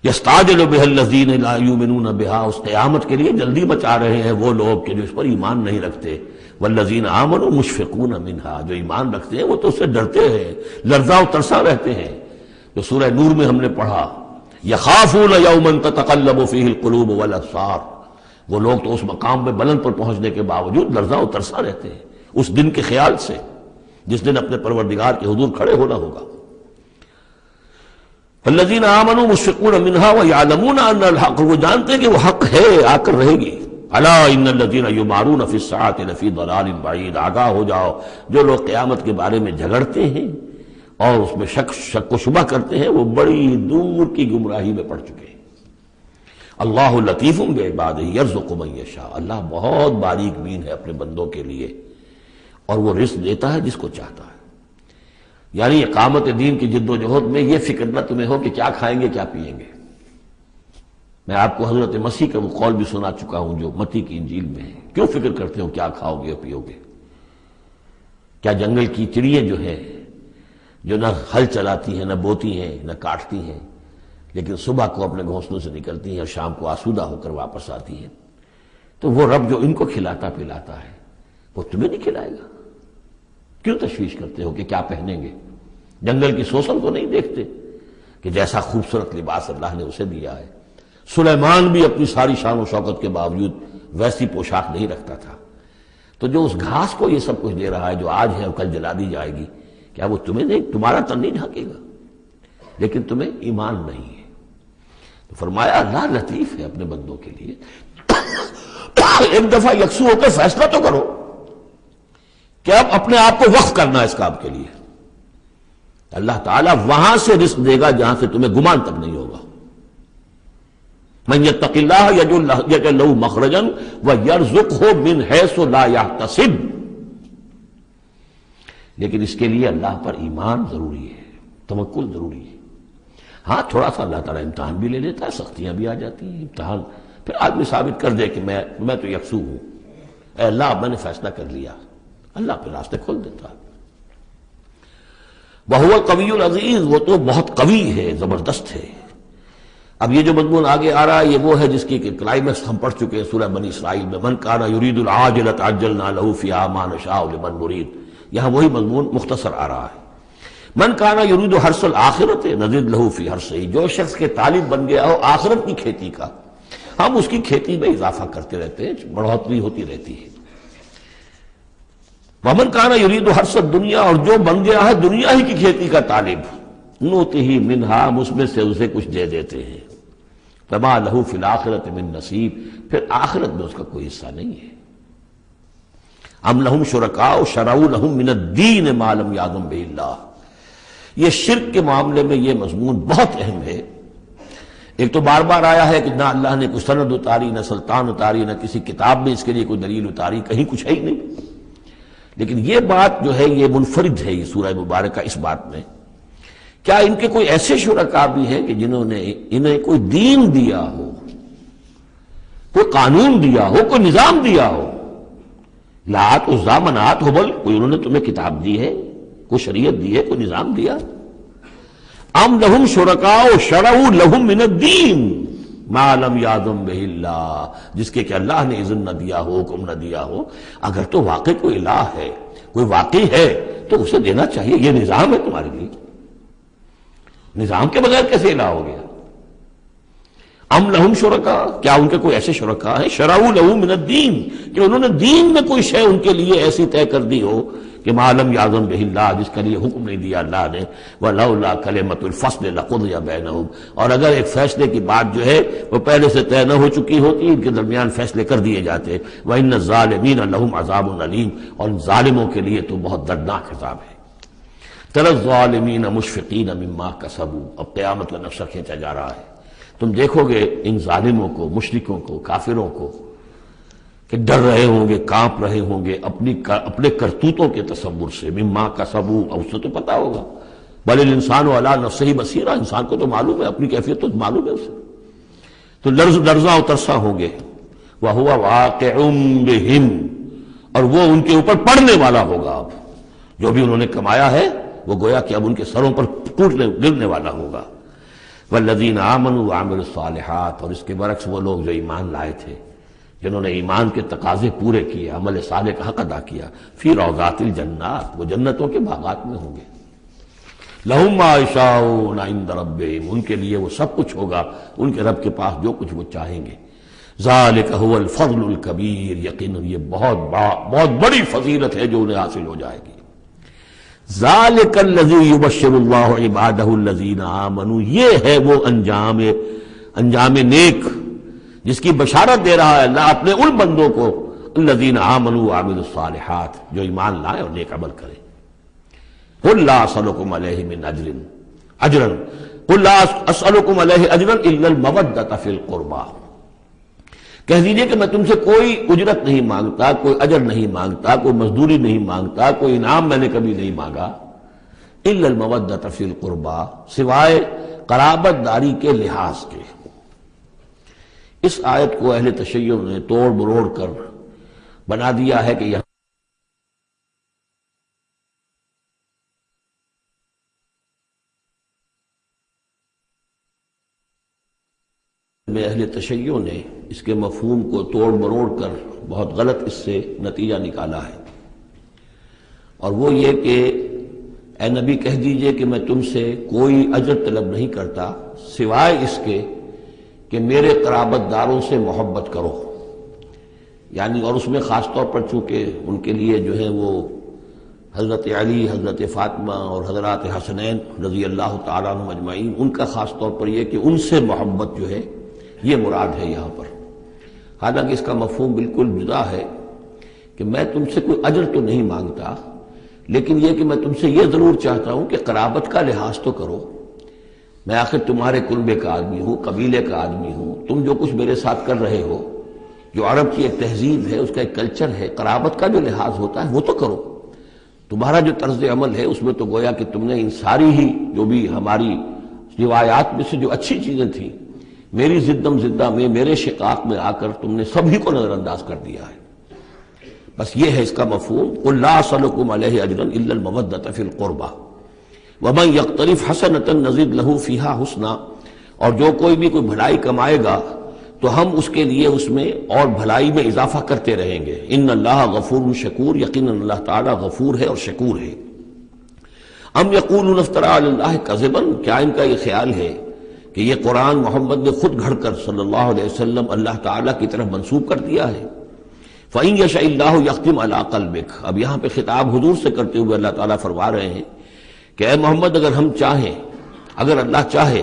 یستعجل بها الذین لا یؤمنون بها، اس قیامت کے لیے جلدی مچا رہے ہیں وہ لوگ کہ جو اس پر ایمان نہیں رکھتے۔ والذین آمنوا مشفقون منها، جو ایمان رکھتے ہیں وہ تو اس سے ڈرتے ہیں، لرزاں و ترساں رہتے ہیں۔ جو سورہ نور میں ہم نے پڑھا، یخافون یوما تتقلب فیہ القلوب والابصار، وہ لوگ تو اس مقام میں بلند پر پہنچنے کے باوجود لرزاں و ترساں رہتے ہیں اس دن کے خیال سے جس دن اپنے پروردگار کے حضور کھڑے ہونا ہوگا۔ الذین آمنوا مشفقون منها ویعلمون ان الحق، وہ جانتے ہیں کہ وہ حق ہے، آ کر رہے گی۔ الا ان الذین یمارون فی الساعۃ لفی ضلال بعید، آگاہ ہو جاؤ جو لوگ قیامت کے بارے میں جھگڑتے ہیں اور اس میں شک و شبہ کرتے ہیں وہ بڑی دور کی گمراہی میں پڑ چکے ہیں۔ اللہ لطیف بعبادہ یرزق من یشاء، اللہ بہت باریک بین ہے اپنے بندوں کے لیے اور وہ رزق دیتا ہے جس کو چاہتا ہے۔ یعنی اقامت دین کی جد و جہد میں یہ فکر نہ تمہیں ہو کہ کیا کھائیں گے کیا پیئیں گے۔ میں آپ کو حضرت مسیح کا وہ قول بھی سنا چکا ہوں جو متی کی انجیل میں ہے، کیوں فکر کرتے ہو کیا کھاؤ گے پیو گے؟ کیا جنگل کی چڑیاں جو ہیں جو نہ ہل چلاتی ہیں، نہ بوتی ہیں، نہ کاٹتی ہیں، لیکن صبح کو اپنے گھونسلوں سے نکلتی ہیں اور شام کو آسودہ ہو کر واپس آتی ہیں، تو وہ رب جو ان کو کھلاتا پلاتا ہے وہ تمہیں نہیں کھلائے گا؟ کیوں تشویش کرتے ہو کہ کیا پہنیں گے؟ جنگل کی سوسن کو نہیں دیکھتے کہ جیسا خوبصورت لباس اللہ نے اسے دیا ہے۔ سلیمان بھی اپنی ساری شان و شوکت کے باوجود ویسی پوشاک نہیں رکھتا تھا۔ تو جو اس گھاس کو یہ سب کچھ دے رہا ہے جو آج ہے اور کل جلا دی جائے گی، کیا وہ تمہیں نہیں، تمہارا تن نہیں ڈھانکے گا؟ لیکن تمہیں ایمان نہیں ہے۔ تو فرمایا اللہ لطیف ہے اپنے بندوں کے لیے۔ ایک دفعہ یکسو ہو کر فیصلہ تو کرو کہ اب اپنے آپ کو وقف کرنا ہے اس کام کے لیے۔ اللہ تعالیٰ وہاں سے رزق دے گا جہاں سے تمہیں گمان تک نہیں ہوگا۔ من یتق اللہ یجعل لہ مخرجا ویرزقہ من حیث لا یحتسب، لیکن اس کے لیے اللہ پر ایمان ضروری ہے، توکل ضروری ہے۔ ہاں تھوڑا سا اللہ تعالیٰ امتحان بھی لے لیتا ہے، سختیاں بھی آ جاتی ہیں، امتحان پھر آدمی ثابت کر دے کہ میں تو یکسو ہوں، اے اللہ اب میں نے فیصلہ کر لیا، اللہ پھر راستے کھول دیتا ہے۔ وَهُوَ الْقَوِيُّ الْعَزِيزُ، وہ تو بہت قوی ہے، زبردست ہے۔ اب یہ جو مضمون آگے آ رہا ہے یہ وہ ہے جس کی کلائمیکس ہم پڑھ چکے ہیں سورہ بنی اسرائیل میں، من کان یرید العاجلۃ عجلنا لہ فیہا ما نشاء لمن نرید۔ یہاں وہی مضمون مختصر آ رہا ہے۔ من کان یرید حرث الآخرۃ نزد لہ فی حرثہ، جو شخص کے طالب بن گیا ہو آخرت کی کھیتی کا، ہم اس کی کھیتی میں اضافہ کرتے رہتے ہیں، بڑھوتری ہوتی رہتی ہے۔ ومن کان یرید حرث الدنیا، اور جو بن گیا ہے دنیا ہی کی کھیتی کا طالب، نؤتہ منہا، ہم اس میں سے اسے کچھ دے دیتے ہیں، فما لہ فی الآخرۃ من نصیب، پھر آخرت میں اس کا کوئی حصہ نہیں ہے۔ ام لہم شرکاء شرعوا لہم من الدین ما لم یأذن بہ اللہ، یہ شرک کے معاملے میں یہ مضمون بہت اہم ہے۔ ایک تو بار بار آیا ہے کہ نہ اللہ نے کوئی سند اتاری، نہ سلطان اتاری، نہ کسی کتاب میں اس کے لیے کوئی دلیل اتاری، کہیں کچھ ہے ہی نہیں۔ لیکن یہ بات جو ہے یہ منفرد ہے یہ سورہ مبارکہ اس بات میں کیا ان کے کوئی ایسے شرکاء بھی ہیں کہ جنہوں نے انہیں کوئی دین دیا ہو، کوئی قانون دیا ہو، کوئی نظام دیا ہو؟ لات عزا منات ہبل، کوئی انہوں نے تمہیں کتاب دی ہے، کوئی شریعت دی ہے، کوئی نظام دیا؟ ام لہم شرکاء شرعوا لہم من الدین ما لم یاذن بہ اللہ، جس کے کہ اللہ نے اذن نہ دیا ہو، حکم نہ دیا ہو۔ اگر تو واقعی کوئی الہ ہے، کوئی واقعی ہے، تو اسے دینا چاہیے۔ یہ نظام ہے تمہارے لیے، نظام کے بغیر کیسے الہ ہو گیا؟ ام لہم شرکاء، کیا ان کے کوئی ایسے شرکاء ہیں شرعوا لہم من الدین کہ انہوں نے دین میں کوئی شے ان کے لیے ایسی طے کر دی ہو کہ ما لم یاذن بہ اللہ، جس کے لیے حکم نہیں دیا اللہ نے۔ ولولا کلمۃ الفصل لقضی بینہم، اور اگر ایک فیصلے کی بات جو ہے وہ پہلے سے طے نہ ہو چکی ہوتی، ان کے درمیان فیصلے کر دیے جاتے۔ وان الظالمین لہم عذاب علیم، اور ان ظالموں کے لیے تو بہت دردناک عذاب ہے۔ تری الظالمین مشفقین مما کسبوا، اب قیامت کا نقشہ کھینچا جا رہا ہے۔ تم دیکھو گے ان ظالموں کو، مشرکوں کو، کافروں کو کہ ڈر رہے ہوں گے، کانپ رہے ہوں گے اپنے کرتوتوں کے تصور سے۔ مما کسبوا، اور اسے تو پتا ہوگا، بل الانسان علی نفسہ بصیرہ، انسان کو تو معلوم ہے، اپنی کیفیت تو معلوم ہے اسے، تو لرزاں و ترساں ہوں گے۔ وَهُوَ وَاقِعٌ بِهِمْ، اور وہ ان کے اوپر پڑنے والا ہوگا۔ اب جو بھی انہوں نے کمایا ہے وہ گویا کہ اب ان کے سروں پر گرنے والا ہوگا۔ والذین آمنوا وعملوا الصالحات، اور اس کے برعکس وہ لوگ جو ایمان لائے تھے، جنہوں نے ایمان کے تقاضے پورے کیے، عمل صالح کا حق ادا کیا، فی روضات الجنات، وہ جنتوں کے باغات میں ہوں گے۔ لہم ما یشاءون عند ربہم، ان کے لیے وہ سب کچھ ہوگا ان کے رب کے پاس جو کچھ وہ چاہیں گے۔ ذالک هو الفضل الکبیر، یقیناً یہ بہت بڑی فضیلت ہے جو انہیں حاصل ہو جائے گی۔ ذالک الذی یبشر اللہ عبادہ الذین آمنوا، یہ ہے وہ انجام نیک جس کی بشارت دے رہا ہے اللہ اپنے ان بندوں کو، الذین آمنوا وعملوا الصالحات، جو ایمان لائیں اور نیک عمل کریں۔ قل لا اسألکم علیہ من اجرا قل لا اسألکم علیہ اجرا الا المودۃ فی القربى، کہہ دیجئے کہ میں تم سے کوئی اجرت نہیں مانگتا، کوئی اجر نہیں مانگتا، کوئی مزدوری نہیں مانگتا، کوئی انعام میں نے کبھی نہیں مانگا، الا المودۃ فی القربى، سوائے قرابت داری کے لحاظ کے۔ اس آیت کو اہل تشیع نے توڑ مروڑ کر بنا دیا ہے کہ یہاں میں اہل تشیع نے اس کے مفہوم کو توڑ مروڑ کر بہت غلط اس سے نتیجہ نکالا ہے، اور وہ یہ کہ اے نبی کہہ دیجئے کہ میں تم سے کوئی اجر طلب نہیں کرتا سوائے اس کے کہ میرے قرابت داروں سے محبت کرو، یعنی اور اس میں خاص طور پر چونکہ ان کے لیے جو ہے وہ حضرت علی، حضرت فاطمہ اور حضرات حسنین رضی اللہ تعالیٰ عنہم اجمعین، ان کا خاص طور پر یہ کہ ان سے محبت جو ہے یہ مراد ہے یہاں پر۔ حالانکہ اس کا مفہوم بالکل جدا ہے کہ میں تم سے کوئی اجر تو نہیں مانگتا، لیکن یہ کہ میں تم سے یہ ضرور چاہتا ہوں کہ قرابت کا لحاظ تو کرو، میں آخر تمہارے کنبے کا آدمی ہوں، قبیلے کا آدمی ہوں، تم جو کچھ میرے ساتھ کر رہے ہو، جو عرب کی ایک تہذیب ہے، اس کا ایک کلچر ہے، قرابت کا جو لحاظ ہوتا ہے وہ تو کرو۔ تمہارا جو طرز عمل ہے اس میں تو گویا کہ تم نے ان ساری ہی جو بھی ہماری روایات میں سے جو اچھی چیزیں تھیں، میری زدم زدہ میں، میرے شقاق میں آ کر تم نے سبھی کو نظر انداز کر دیا ہے۔ بس یہ ہے اس کا مفہوم۔ قل لا اسألکم علیہ اجرا الا المودۃ فی القربى ومن یقترف حسنۃ نزد لہ فیہا حسنا، اور جو کوئی بھی کوئی بھلائی کمائے گا تو ہم اس کے لیے اس میں اور بھلائی میں اضافہ کرتے رہیں گے۔ ان اللہ غفور شکور، یقیناً اللہ تعالیٰ غفور ہے اور شکور ہے۔ ام یقولون افترى علی اللہ کذبا، کیا ان کا یہ خیال ہے کہ یہ قرآن محمد نے خود گھڑ کر صلی اللہ علیہ وسلم اللہ تعالیٰ کی طرف منسوب کر دیا ہے؟ فَإِن يَشَإِ اللَّهُ يَخْتِمْ عَلَىٰ قَلْبِكَ، اب یہاں پہ خطاب حضور سے کرتے ہوئے اللہ تعالیٰ فرما رہے ہیں کہ اے محمد اگر ہم چاہیں، اگر اللہ چاہے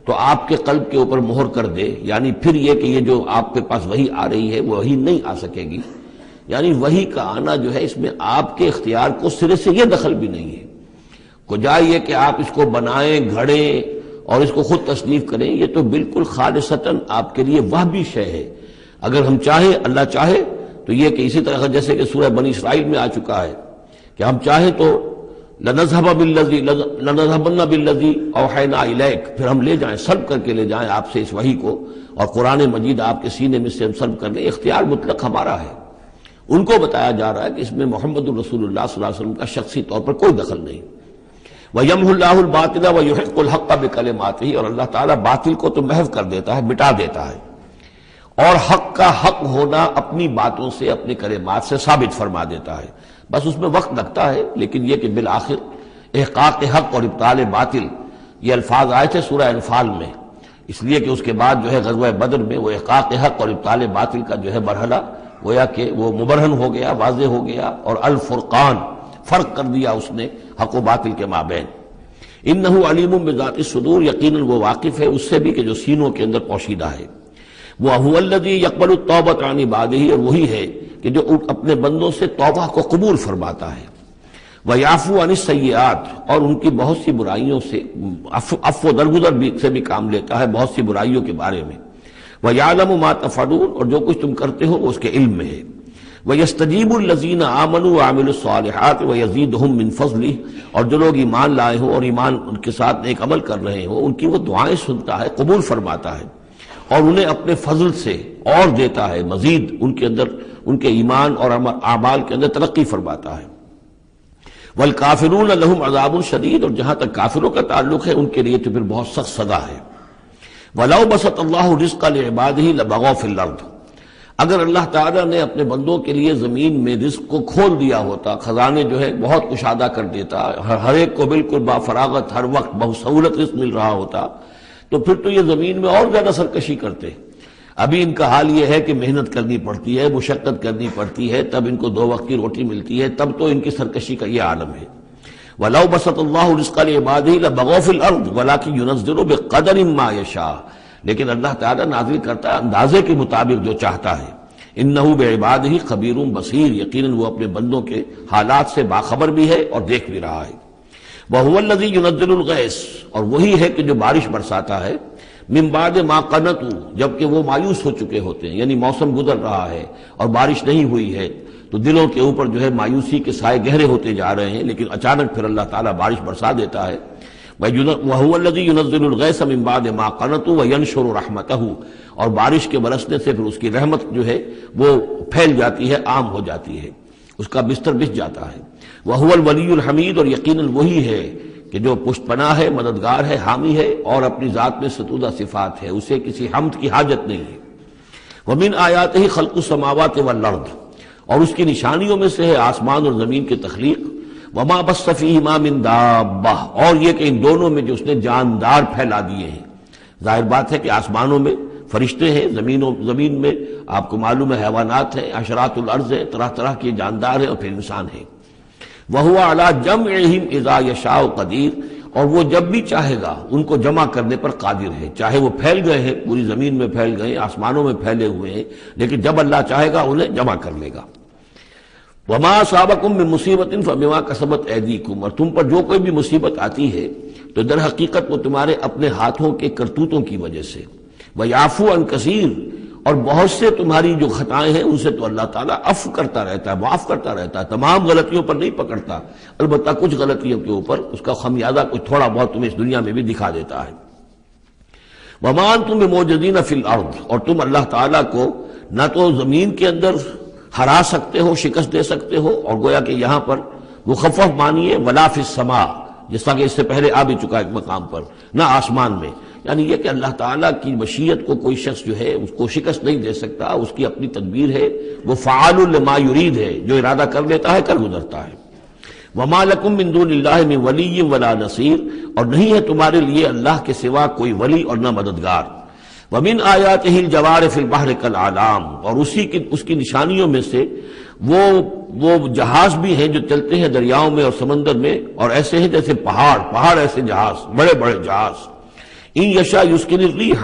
تو آپ کے قلب کے اوپر مہر کر دے، یعنی پھر یہ کہ یہ جو آپ کے پاس وحی آ رہی ہے وہ وحی نہیں آ سکے گی، یعنی وحی کا آنا جو ہے اس میں آپ کے اختیار کو سرے سے یہ دخل بھی نہیں ہے۔ کجا یہ کہ آپ اس کو بنائیں، گھڑیں اور اس کو خود تصنیف کریں، یہ تو بالکل خالصتاً آپ کے لیے وہبی شے ہے۔ اگر ہم چاہیں، اللہ چاہے تو یہ کہ اسی طرح جیسے کہ سورہ بنی اسرائیل میں آ چکا ہے کہ ہم چاہیں تو لنذهبن بالذی اوحینا الیک، پھر ہم لے جائیں، سلب کر کے لے جائیں آپ سے اس وحی کو، اور قرآن مجید آپ کے سینے میں سے ہم سلب کر لیں، اختیار مطلق ہمارا ہے۔ ان کو بتایا جا رہا ہے کہ اس میں محمد الرسول اللہ صلی اللہ علیہ وسلم کا شخصی طور پر کوئی دخل نہیں۔ وَيَمْحُ اللَّهُ الْبَاطِلَ وَيُحِقُّ الْحَقَّ بِكَلِمَاتِهِ، اور اللہ تعالیٰ باطل کو تو محو کر دیتا ہے، مٹا دیتا ہے، اور حق کا حق ہونا اپنی باتوں سے، اپنے کلمات سے ثابت فرما دیتا ہے۔ بس اس میں وقت لگتا ہے، لیکن یہ کہ بالآخر احقاق حق اور ابطال باطل، یہ الفاظ آئے تھے سورہ انفال میں، اس لیے کہ اس کے بعد جو ہے غزوہ بدر میں وہ احقاق حق اور ابطال باطل کا جو ہے مرحلہ گویا کہ وہ مبرہن ہو گیا، واضح ہو گیا، اور الفرقان، فرق کر دیا اس نے حق و باطل کے مابین۔ انہ علیم بذات الصدور، یقیناً وہ واقف ہے اس سے بھی کہ جو سینوں کے اندر پوشیدہ ہے۔ وَهُوَ الَّذِي يَقْبَلُ التَّوْبَةَ عَنْ عِبَادِهِ، اور وہی ہے کہ جو اپنے بندوں سے توبہ کو قبول فرماتا ہے۔ وَيَعْفُو عَنِ السَّيِّئَاتِ، اور ان کی بہت سی برائیوں سے عفو درگزر سے بھی کام لیتا ہے بہت سی برائیوں کے بارے میں۔ وَيَعْلَمُ مَا تَفْعَلُونَ، اور جو کچھ تم کرتے ہو وہ اس کے علم میں ہے۔ وَيَسْتَجِيبُ الَّذِينَ آمَنُوا وَعَمِلُوا الصَّالِحَاتِ وَيَزِيدُهُم مِّن فَضْلِهِ، اور جو لوگ ایمان لائے ہوں اور ایمان ان کے ساتھ نیک عمل کر رہے ہوں، ان کی وہ دعائیں سنتا ہے، قبول فرماتا ہے، اور انہیں اپنے فضل سے اور دیتا ہے، مزید ان کے اندر، ان کے ایمان اور اعمال کے اندر ترقی فرماتا ہے۔ والکافرون لہم عذاب شدید، اور جہاں تک کافروں کا تعلق ہے ان کے لیے تو پھر بہت سخت سزا ہے۔ وَلَوْ بَسَطَ اللَّهُ الرِّزْقَ لِعِبَادِهِ لَبَغَوْا فِي الْأَرْضِ، اگر اللہ تعالیٰ نے اپنے بندوں کے لیے زمین میں رزق کو کھول دیا ہوتا، خزانے جو ہے بہت کشادہ کر دیتا، ہر ایک کو بالکل بافراغت ہر وقت بسہولت رزق مل رہا ہوتا، تو پھر تو یہ زمین میں اور زیادہ سرکشی کرتے۔ ابھی ان کا حال یہ ہے کہ محنت کرنی پڑتی ہے، مشقت کرنی پڑتی ہے، تب ان کو 2 وقت کی روٹی ملتی ہے، تب تو ان کی سرکشی کا یہ عالم ہے۔ وَلَوْ بَسَطَ اللَّهُ الرِّزْقَ لِعِبَادِهِ لَبَغَوْا فِي الْأَرْضِ وَلَٰكِن يُنَزِّلُ بِقَدَرٍ مَّا يَشَاءُ، لیکن اللہ تعالیٰ نازل کرتا ہے اندازے کے مطابق جو چاہتا ہے۔ اِنَّهُ بِعِبَادِهِ خَبِيرٌ بَصِيرٌ، یقیناً وہ اپنے بندوں کے حالات سے باخبر بھی ہے اور دیکھ بھی رہا ہے۔ وَهُوَ الَّذِي يُنَزِّلُ الْغَيْثَ، اور وہی ہے کہ جو بارش برساتا ہے، من بعد ما قنطوا، جبکہ وہ مایوس ہو چکے ہوتے ہیں، یعنی موسم گزر رہا ہے اور بارش نہیں ہوئی ہے تو دلوں کے اوپر جو ہے مایوسی کے سائے گہرے ہوتے جا رہے ہیں، لیکن اچانک پھر اللہ تعالیٰ بارش برسا دیتا ہے۔ وَهُوَ الَّذِي يُنَزِّلُ الْغَيْثَ مِن بَعْدِ مَا قَنَطُوا وَيَنشُرُ رَحْمَتَهُ، اور بارش کے برسنے سے پھر اس کی رحمت جو ہے وہ پھیل جاتی ہے، عام ہو جاتی ہے، اس کا بستر بچھ جاتا ہے۔ وَهُوَ الْوَلِيُّ الْحَمِيدُ، اور یقیناً وہی ہے کہ جو پشت پناہ ہے، مددگار ہے، حامی ہے، اور اپنی ذات میں ستودہ صفات ہے، اسے کسی حمد کی حاجت نہیں ہے۔ وَمِنْ آیَاتِهِ خَلْقُ السَّمَاوَاتِ وَالْأَرْضِ، اور اس کی نشانیوں میں سے ہے آسمان اور زمین کی تخلیق۔ وَمَا بَثَّ فِيهِمَا مِنْ دَابَّةٍ، اور یہ کہ ان دونوں میں جو اس نے جاندار پھیلا دیے ہیں۔ ظاہر بات ہے کہ آسمانوں میں فرشتے ہیں، زمین میں آپ کو معلوم ہے حیوانات ہیں، حشرات الارض ہیں، طرح طرح کے جاندار ہیں، اور پھر انسان ہیں۔ وَهُوَ عَلَىٰ جَمْعِهِمْ إِذَا يَشَاءُ قَدِيرٌ، اور وہ جب بھی چاہے گا ان کو جمع کرنے پر قادر ہے، چاہے وہ پھیل گئے ہیں، پوری زمین میں پھیل گئے ہیں، آسمانوں میں پھیلے ہوئے ہیں، لیکن جب اللہ چاہے گا انہیں جمع کر لے گا۔ وَمَا أَصَابَكُم مِّن مُّصِيبَةٍ فَبِمَا كَسَبَتْ أَيْدِيكُمْ، اور تم پر جو کوئی بھی مصیبت آتی ہے تو در حقیقت وہ تمہارے اپنے ہاتھوں کے کرتوتوں کی وجہ سے۔ وَيَعْفُو عَن كَثِيرٍ، اور بہت سے تمہاری جو خطائیں ہیں ان سے تو اللہ تعالیٰ عفو کرتا رہتا ہے، معاف کرتا رہتا ہے، تمام غلطیوں پر نہیں پکڑتا، البتہ کچھ غلطیوں کے اوپر اس کا خمیازہ کچھ تھوڑا بہت تمہیں اس دنیا میں بھی دکھا دیتا ہے۔ وَمَا أَنتُم بِمُعْجِزِينَ فِي الْأَرْضِ، اور تم اللہ تعالیٰ کو نہ تو زمین کے اندر ہرا سکتے ہو، شکست دے سکتے ہو، اور گویا کہ یہاں پر مخفف معنی ہے وَلَا فِي السَّمَاءِ، جس طرح کہ اس سے پہلے آ بھی چکا ایک مقام پر، نہ آسمان میں، یعنی یہ کہ اللہ تعالیٰ کی مشیت کو کوئی شخص جو ہے اس کو شکست نہیں دے سکتا، اس کی اپنی تدبیر ہے، وہ فعال لما یرید ہے، جو ارادہ کر لیتا ہے کر گزرتا ہے۔ وَمَا لَكُم مِّن دُونِ اللَّهِ مِن وَلِيٍّ وَلَا نَصِيرٍ، اور نہیں ہے تمہارے لیے اللہ کے سوا کوئی ولی اور نہ مددگار۔ وَمِنْ آيَاتِهِ الْجَوَارِ فِي الْبَحْرِ كَالْأَعْلَامِ، اور اس کی نشانیوں میں سے وہ جہاز بھی ہیں جو چلتے ہیں دریاؤں میں اور سمندر میں، اور ایسے ہیں جیسے پہاڑ ایسے جہاز، بڑے بڑے جہاز۔ ان یشاء یسکن الریح،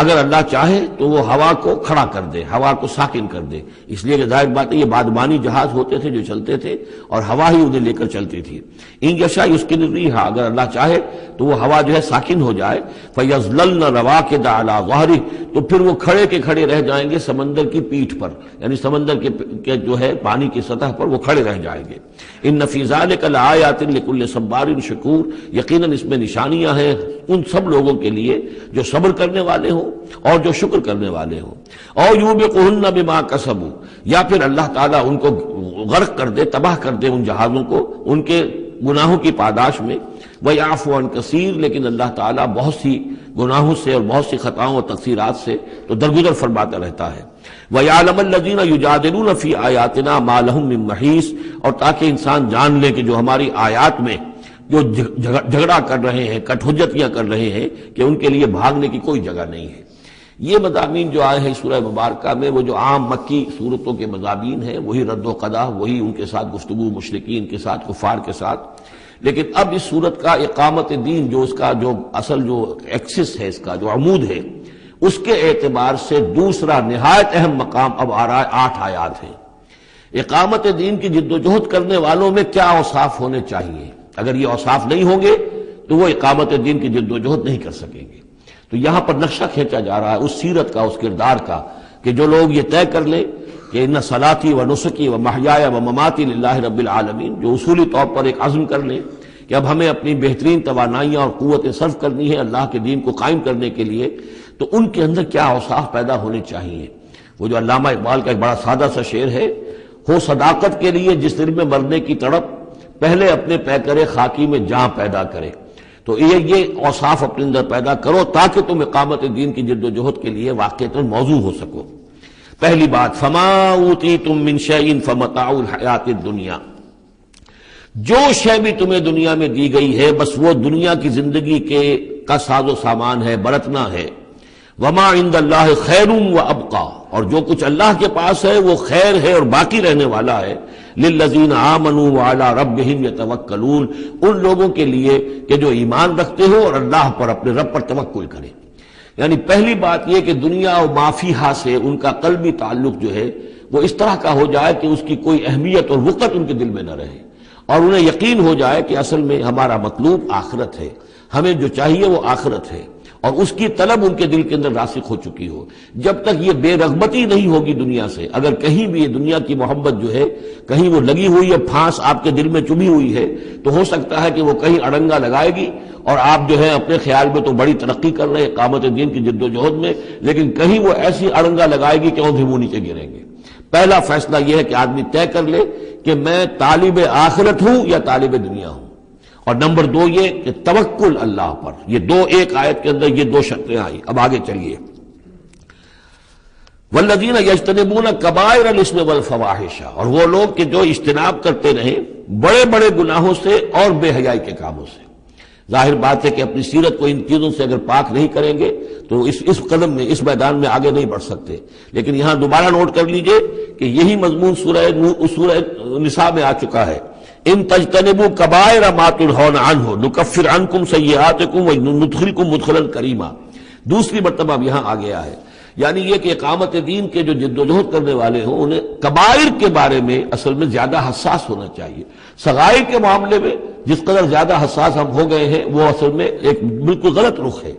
اگر اللہ چاہے تو وہ ہوا کو کھڑا کر دے، ہوا کو ساکن کر دے، اس لیے کہ ظاہر بات ہے یہ بادبانی جہاز ہوتے تھے جو چلتے تھے اور ہوا ہی انہیں لے کر چلتی تھی۔ ان یشاء یسکن الریح، اگر اللہ چاہے تو وہ ہوا جو ہے ساکن ہو جائے، فیظللن رواکد علی ظہرہ، تو پھر وہ کھڑے کے کھڑے رہ جائیں گے سمندر کی پیٹھ پر، یعنی سمندر کے جو ہے پانی کی سطح پر وہ کھڑے رہ جائیں گے۔ ان فی ذلک لآیات لکل صبار شکور، یقیناً اس میں نشانیاں ہیں ان سب لوگوں کے لیے جو صبر کرنے والے ہوں اور جو شکر کرنے والے ہوں۔ او یوبقہن بما کسبوا، یا پھر اللہ تعالیٰ ان کو غرق کر دے، تباہ کر دے ان جہازوں کو ان کے گناہوں کی پاداش میں۔ وَيَعْفُو عَنْ كَثِيرٍ، لیکن اللہ تعالیٰ بہت سی گناہوں سے اور بہت سی خطاؤں اور تقصیرات سے تو درگزر فرماتا رہتا ہے۔ وَيَعْلَمَ الَّذِينَ يُجَادِلُونَ فِي آيَاتِنَا مَا لَهُم مِّن مَّحِيصٍ، اور تاکہ انسان جان لے کہ جو ہماری آیات میں جو جھگڑا کر رہے ہیں، کٹ حجتیاں کر رہے ہیں، کہ ان کے لیے بھاگنے کی کوئی جگہ نہیں ہے۔ یہ مضامین جو آئے ہیں سورہ مبارکہ میں، وہ جو عام مکی صورتوں کے مضامین ہیں، وہی رد و قضا، وہی ان کے ساتھ گفتگو مشرکین کے ساتھ، کفار کے ساتھ۔ لیکن اب اس صورت کا اقامت دین، جو اس کا جو اصل جو ایکسس ہے، اس کا جو عمود ہے، اس کے اعتبار سے دوسرا نہایت اہم مقام اب آ رہا ہے۔ 8 آیات ہیں۔ اقامت دین کی جد و جہد کرنے والوں میں کیا اوصاف ہونے چاہیے؟ اگر یہ اوصاف نہیں ہوں گے تو وہ اقامت دین کی جد و جہد نہیں کر سکیں گے۔ تو یہاں پر نقشہ کھینچا جا رہا ہے اس سیرت کا، اس کردار کا، کہ جو لوگ یہ طے کر لیں کہ ان صلاتی و نسکی و محیایا و مماتی للہ رب العالمین، جو اصولی طور پر ایک عزم کر لیں کہ اب ہمیں اپنی بہترین توانائیاں اور قوتیں صرف کرنی ہے اللہ کے دین کو قائم کرنے کے لیے، تو ان کے اندر کیا اوصاف پیدا ہونے چاہیے۔ وہ جو علامہ اقبال کا ایک بڑا سادہ سا شعر ہے، ہو صداقت کے لیے جس دل میں مرنے کی تڑپ، پہلے اپنے پیکرے خاکی میں جاں پیدا کرے۔ تو یہ اوصاف اپنے اندر پیدا کرو تاکہ تم اقامت دین کی جد و جہد کے لیے واقعتاً موضوع ہو سکو۔ پہلی بات، فما اوتیتم من شیء فمتاع الحیات الدنیا، جو شے بھی تمہیں دنیا میں دی گئی ہے بس وہ دنیا کی زندگی کا ساز و سامان ہے، برتنا ہے۔ وما عند اللہ خیر و ابقا، اور جو کچھ اللہ کے پاس ہے وہ خیر ہے اور باقی رہنے والا ہے۔ للذین آمنوا وعلی ربہم یتوکلون، ان لوگوں کے لیے کہ جو ایمان رکھتے ہو اور اللہ پر، اپنے رب پر توکل کرے۔ یعنی پہلی بات یہ کہ دنیا و ما فیہا سے ان کا قلبی تعلق جو ہے وہ اس طرح کا ہو جائے کہ اس کی کوئی اہمیت اور وقت ان کے دل میں نہ رہے، اور انہیں یقین ہو جائے کہ اصل میں ہمارا مطلوب آخرت ہے، ہمیں جو چاہیے وہ آخرت ہے، اور اس کی طلب ان کے دل کے اندر راسخ ہو چکی ہو۔ جب تک یہ بے رغبتی نہیں ہوگی دنیا سے، اگر کہیں بھی یہ دنیا کی محبت جو ہے کہیں وہ لگی ہوئی ہے، پھانس آپ کے دل میں چبھی ہوئی ہے، تو ہو سکتا ہے کہ وہ کہیں اڑنگا لگائے گی، اور آپ جو ہے اپنے خیال میں تو بڑی ترقی کر رہے ہیں اقامت دین کی جد و جہد میں، لیکن کہیں وہ ایسی اڑنگا لگائے گی کہ اندھے منہ نیچے گریں گے۔ پہلا فیصلہ یہ ہے کہ آدمی طے کر لے کہ میں طالب آخرت ہوں یا طالب دنیا ہوں، اور نمبر 2 یہ کہ توکل اللہ پر۔ یہ ایک آیت کے اندر یہ 2 شرطیں آئی۔ اب آگے چلیے، والذین یجتنبون کبائر الاسم والفواحش، اور وہ لوگ کہ جو اجتناب کرتے رہیں بڑے بڑے گناہوں سے اور بے حیائی کے کاموں سے۔ ظاہر بات ہے کہ اپنی سیرت کو ان چیزوں سے اگر پاک نہیں کریں گے تو اس قدم میں، اس میدان میں آگے نہیں بڑھ سکتے۔ لیکن یہاں دوبارہ نوٹ کر لیجئے کہ یہی مضمون سورہ نساء میں آ چکا ہے، ان تجتنبوا کبائر ما تنہون عنہ نکفر عنکم سیئاتکم وندخلکم مدخلا کریما۔ دوسری مرتبہ اب یہاں آ گیا ہے، یعنی یہ کہ اقامت دین کے جو جد و جہد کرنے والے ہوں انہیں کبائر کے بارے میں اصل میں زیادہ حساس ہونا چاہیے۔ صغائر کے معاملے میں جس قدر زیادہ حساس ہم ہو گئے ہیں وہ اصل میں ایک بالکل غلط رخ ہے۔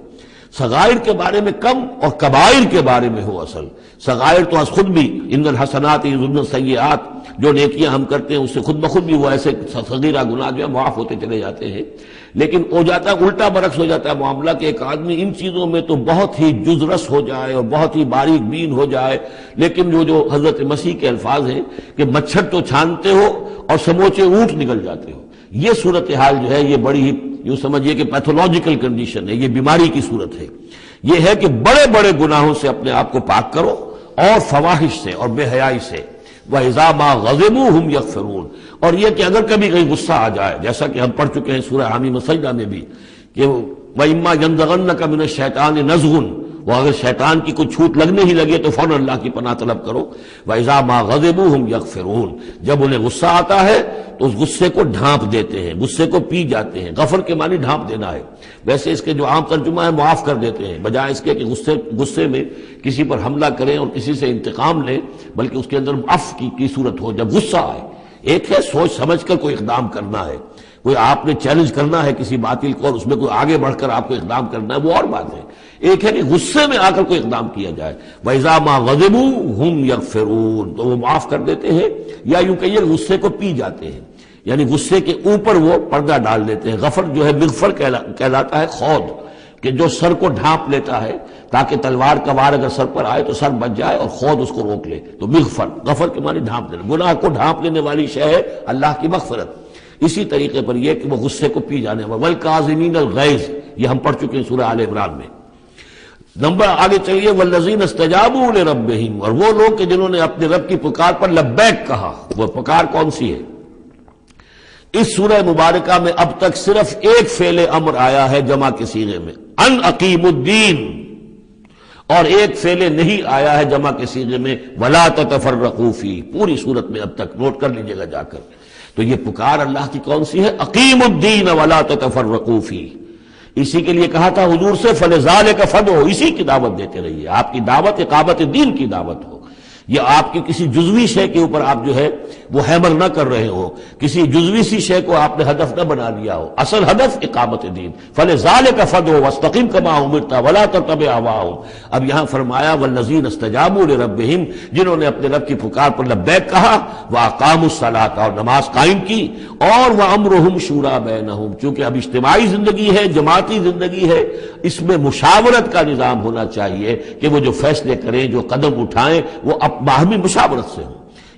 صغائر کے بارے میں کم اور کبائر کے بارے میں ہو اصل۔ صغائر تو از خود بھی ان الحسنات یذهبن السیئات، جو نیکیاں ہم کرتے ہیں اس سے خود بخود بھی وہ ایسے صغیرہ گناہ جو ہے معاف ہوتے چلے جاتے ہیں، لیکن ہو جاتا ہے الٹا برعکس ہو جاتا ہے معاملہ کہ ایک آدمی ان چیزوں میں تو بہت ہی جزرس ہو جائے اور بہت ہی باریک بین ہو جائے، لیکن جو حضرت مسیح کے الفاظ ہیں کہ مچھر تو چھانتے ہو اور سموچے اونٹ نکل جاتے ہو، یہ صورتحال جو ہے یہ بڑی ہی یوں سمجھیے کہ پیتھولوجیکل کنڈیشن ہے، یہ بیماری کی صورت ہے۔ یہ ہے کہ بڑے بڑے گناہوں سے اپنے آپ کو پاک کرو اور فواحش سے اور بے حیائی سے۔ وَإِذَا مَا غَضِبُوا هُمْ يَغْفِرُونَ، اور یہ کہ اگر کبھی کہیں غصہ آ جائے، جیسا کہ ہم پڑھ چکے ہیں سورہ حمیم سجدہ میں بھی کہ وَإِمَّا يَنزَغَنَّكَ مِنَ الشَّيْطَانِ نَزْغٌ، وہ اگر شیطان کی کوئی چھوٹ لگنے ہی لگے تو فوراً اللہ کی پناہ طلب کرو۔ وَإِذَا مَا غَضِبُوا هُمْ يَغْفِرُونَ، جب انہیں غصہ آتا ہے تو اس غصے کو ڈھانپ دیتے ہیں، غصے کو پی جاتے ہیں۔ غفر کے معنی ڈھانپ دینا ہے، ویسے اس کے جو عام ترجمہ ہے معاف کر دیتے ہیں، بجائے اس کے کہ غصے میں کسی پر حملہ کریں اور کسی سے انتقام لیں، بلکہ اس کے اندر عفو کی صورت ہو جب غصہ آئے۔ ایک ہے سوچ سمجھ کر کوئی اقدام کرنا ہے، کوئی آپ نے چیلنج کرنا ہے کسی باطل کو اور اس میں کوئی آگے بڑھ کر آپ کو اقدام کرنا ہے، وہ اور بات ہے۔ ایک ہے کہ غصے میں آ کر کوئی اقدام کیا جائے۔ وَإِذَا مَا غَضِبُوا هُمْ يَغْفِرُونَ، تو وہ معاف کر دیتے ہیں، یا یوں کہیے غصے کو پی جاتے ہیں۔ یعنی غصے کے اوپر وہ پردہ ڈال دیتے ہیں. غفر جو ہے مغفر کہلاتا ہے خود، کہ جو سر کو ڈھانپ لیتا ہے تاکہ تلوار کا وار اگر سر پر آئے تو سر بچ جائے اور خود اس کو روک لے، تو مغفر، غفر کے معنی ڈھانپ دینا. گناہ کو ڈھانپ لینے والی شے ہے اللہ کی مغفرت. اسی طریقے پر یہ کہ وہ غصے کو پی جانے والا. والکاظمین الغیظ، یہ ہم پڑھ چکے ہیں سورہ آل عمران میں. نمبر آگے چلیے، والذین استجابوا لربہم، اور وہ لوگ کہ جنہوں نے اپنے رب کی پکار پر لبیک کہا. وہ پکار کون سی ہے؟ اس سورہ مبارکہ میں اب تک صرف ایک فعل امر آیا ہے جمع کے صیغے میں، ان اقیم الدین، اور ایک فعل نہیں آیا ہے جمع کے صیغے میں ولا تتفرقوا فیہ. پوری صورت میں اب تک نوٹ کر لیجئے گا جا کر. تو یہ پکار اللہ کی کون سی ہے؟ اقیم الدین ولا تتفرقوا فیہ. اسی کے لیے کہا تھا حضور سے فلذالک فدعوا، اسی کی دعوت دیتے رہیے. آپ کی دعوت اقامت دین کی دعوت ہو، یا آپ کی کسی جزوی شے کے اوپر آپ جو ہے وہ ہیمر نہ کر رہے ہو، کسی جزوی سی شے کو آپ نے ہدف نہ بنا لیا ہو. اصل ہدف اقامت دین. فلذالک فدعوا واستقم کما امرت ولا تتبع اهواهم. اب یہاں فرمایا والذین استجابوا لربہم، جنہوں نے اپنے رب کی پکار پر لبیک کہا، واقاموا الصلاۃ، اور نماز قائم کی، اور وامرهم شورى بینہم، چونکہ اب اجتماعی زندگی ہے، جماعتی زندگی ہے، اس میں مشاورت کا نظام ہونا چاہیے کہ وہ جو فیصلے کریں، جو قدم اٹھائیں، وہ باہمی مشاورت سے ہو.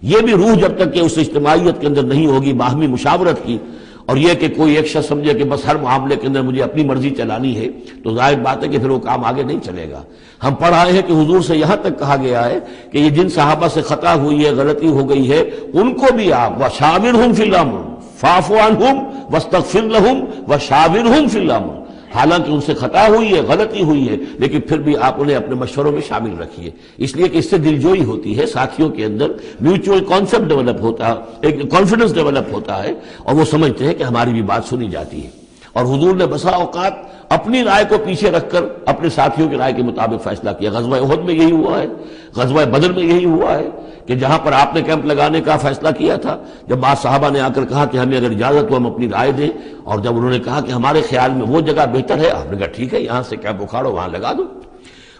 یہ بھی روح جب تک کہ اس اجتماعیت کے اندر نہیں ہوگی باہمی مشاورت کی، اور یہ کہ کوئی ایک شخص سمجھے کہ بس ہر معاملے کے اندر مجھے اپنی مرضی چلانی ہے، تو ظاہر بات ہے کہ پھر وہ کام آگے نہیں چلے گا. ہم پڑھ رہے ہیں کہ حضور سے یہاں تک کہا گیا ہے کہ یہ جن صحابہ سے خطا ہوئی ہے، غلطی ہو گئی ہے، ان کو بھی آپ وشاورہم فی الامر فاعف عنہم واستغفر لہم وشاورہم فی الامر. حالانکہ ان سے خطا ہوئی ہے، غلطی ہوئی ہے، لیکن پھر بھی آپ انہیں اپنے مشوروں میں شامل رکھیے. اس لیے کہ اس سے دلجوئی ہوتی ہے، ساتھیوں کے اندر میوچول کانسیپٹ ڈیولپ ہوتا ہے، ایک کانفیڈنس ڈیولپ ہوتا ہے، اور وہ سمجھتے ہیں کہ ہماری بھی بات سنی جاتی ہے. اور حضور نے بسا اوقات اپنی رائے کو پیچھے رکھ کر اپنے ساتھیوں کی رائے کے مطابق فیصلہ کیا. غزوہ احد میں یہی ہوا ہے، غزوہ بدر میں یہی ہوا ہے کہ جہاں پر آپ نے کیمپ لگانے کا فیصلہ کیا تھا، جب بعض صحابہ نے آ کر کہا کہ ہمیں اگر اجازت ہو ہم اپنی رائے دیں، اور جب انہوں نے کہا کہ ہمارے خیال میں وہ جگہ بہتر ہے، آپ نے کہا ٹھیک ہے یہاں سے کیمپ اکھاڑو، وہاں لگا دو.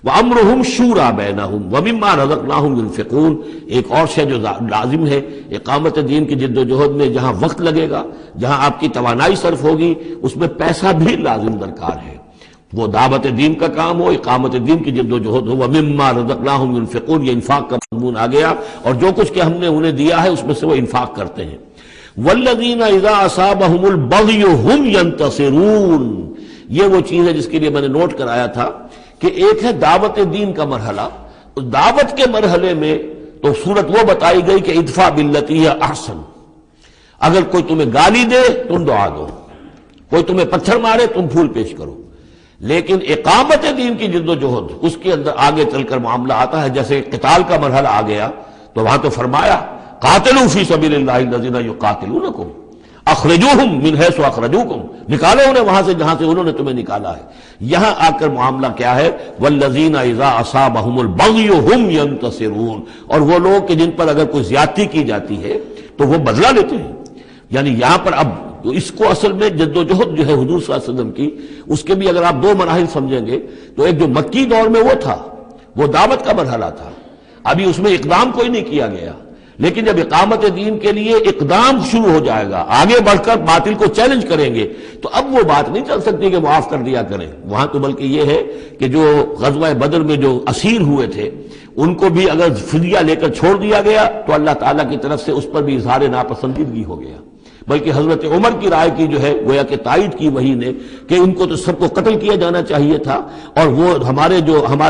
وَأَمْرُهُمْ شُورَى بَيْنَهُمْ وَمِمَّا رَزَقْنَاهُمْ يُنْفِقُونَ. ایک اور شے جو لازم ہے اقامت دین کی جد و جہد میں، جہاں وقت لگے گا، جہاں آپ کی توانائی صرف ہوگی، اس میں پیسہ بھی لازم درکار ہے. وہ دعوت دین کا کام ہو، اقامت دین کی جد و جہد ہو. وَمِمَّا رَزَقْنَاهُمْ يُنْفِقُونَ، یہ انفاق کا مضمون آ گیا، اور جو کچھ کہ ہم نے انہیں دیا ہے اس میں سے وہ انفاق کرتے ہیں. وَالَّذِينَ إِذَا أَصَابَهُمُ الْبَغْيُ هُمْ يَنْتَصِرُونَ. یہ وہ چیز ہے جس کے لیے میں نے نوٹ کرایا تھا کہ ایک ہے دعوت دین کا مرحلہ. دعوت کے مرحلے میں تو صورت وہ بتائی گئی کہ ادفع باللتی ہی احسن. اگر کوئی تمہیں گالی دے تم دعا دو، کوئی تمہیں پتھر مارے تم پھول پیش کرو. لیکن اقامت دین کی جد و جہد، اس کے اندر آگے چل کر معاملہ آتا ہے. جیسے قتال کا مرحلہ آ گیا تو وہاں تو فرمایا قاتلوا فی سبیل اللہ الذین یقاتلونکم اخرجوہم من حیث اخرجوکم، نکالو انہیں وہاں سے جہاں سے انہوں نے تمہیں نکالا ہے. یہاں آ کر معاملہ کیا ہے؟ والذین اذا اصابہم البغی ہم ینتصرون. اور وہ لوگ کہ جن پر اگر کوئی زیادتی کی جاتی ہے تو وہ بدلہ لیتے ہیں. یعنی یہاں پر اب اس کو اصل میں جد و جہد جو ہے حضور صلی اللہ علیہ وسلم کی، اس کے بھی اگر آپ دو مراحل سمجھیں گے تو ایک جو مکی دور میں وہ تھا، وہ دعوت کا مرحلہ تھا، ابھی اس میں اقدام کوئی نہیں کیا گیا. لیکن جب اقامت دین کے لیے اقدام شروع ہو جائے گا، آگے بڑھ کر باطل کو چیلنج کریں گے، تو اب وہ بات نہیں چل سکتی کہ معاف کر دیا کریں. وہاں تو بلکہ یہ ہے کہ جو غزوہ بدر میں جو اسیر ہوئے تھے ان کو بھی اگر فدیہ لے کر چھوڑ دیا گیا تو اللہ تعالیٰ کی طرف سے اس پر بھی اظہار ناپسندیدگی ہو گیا. بلکہ حضرت عمر کی رائے کی جو ہے گویا کہ تائید کی وہی نے کہ ان کو تو سب کو قتل کیا جانا چاہیے تھا، اور وہ ہمارے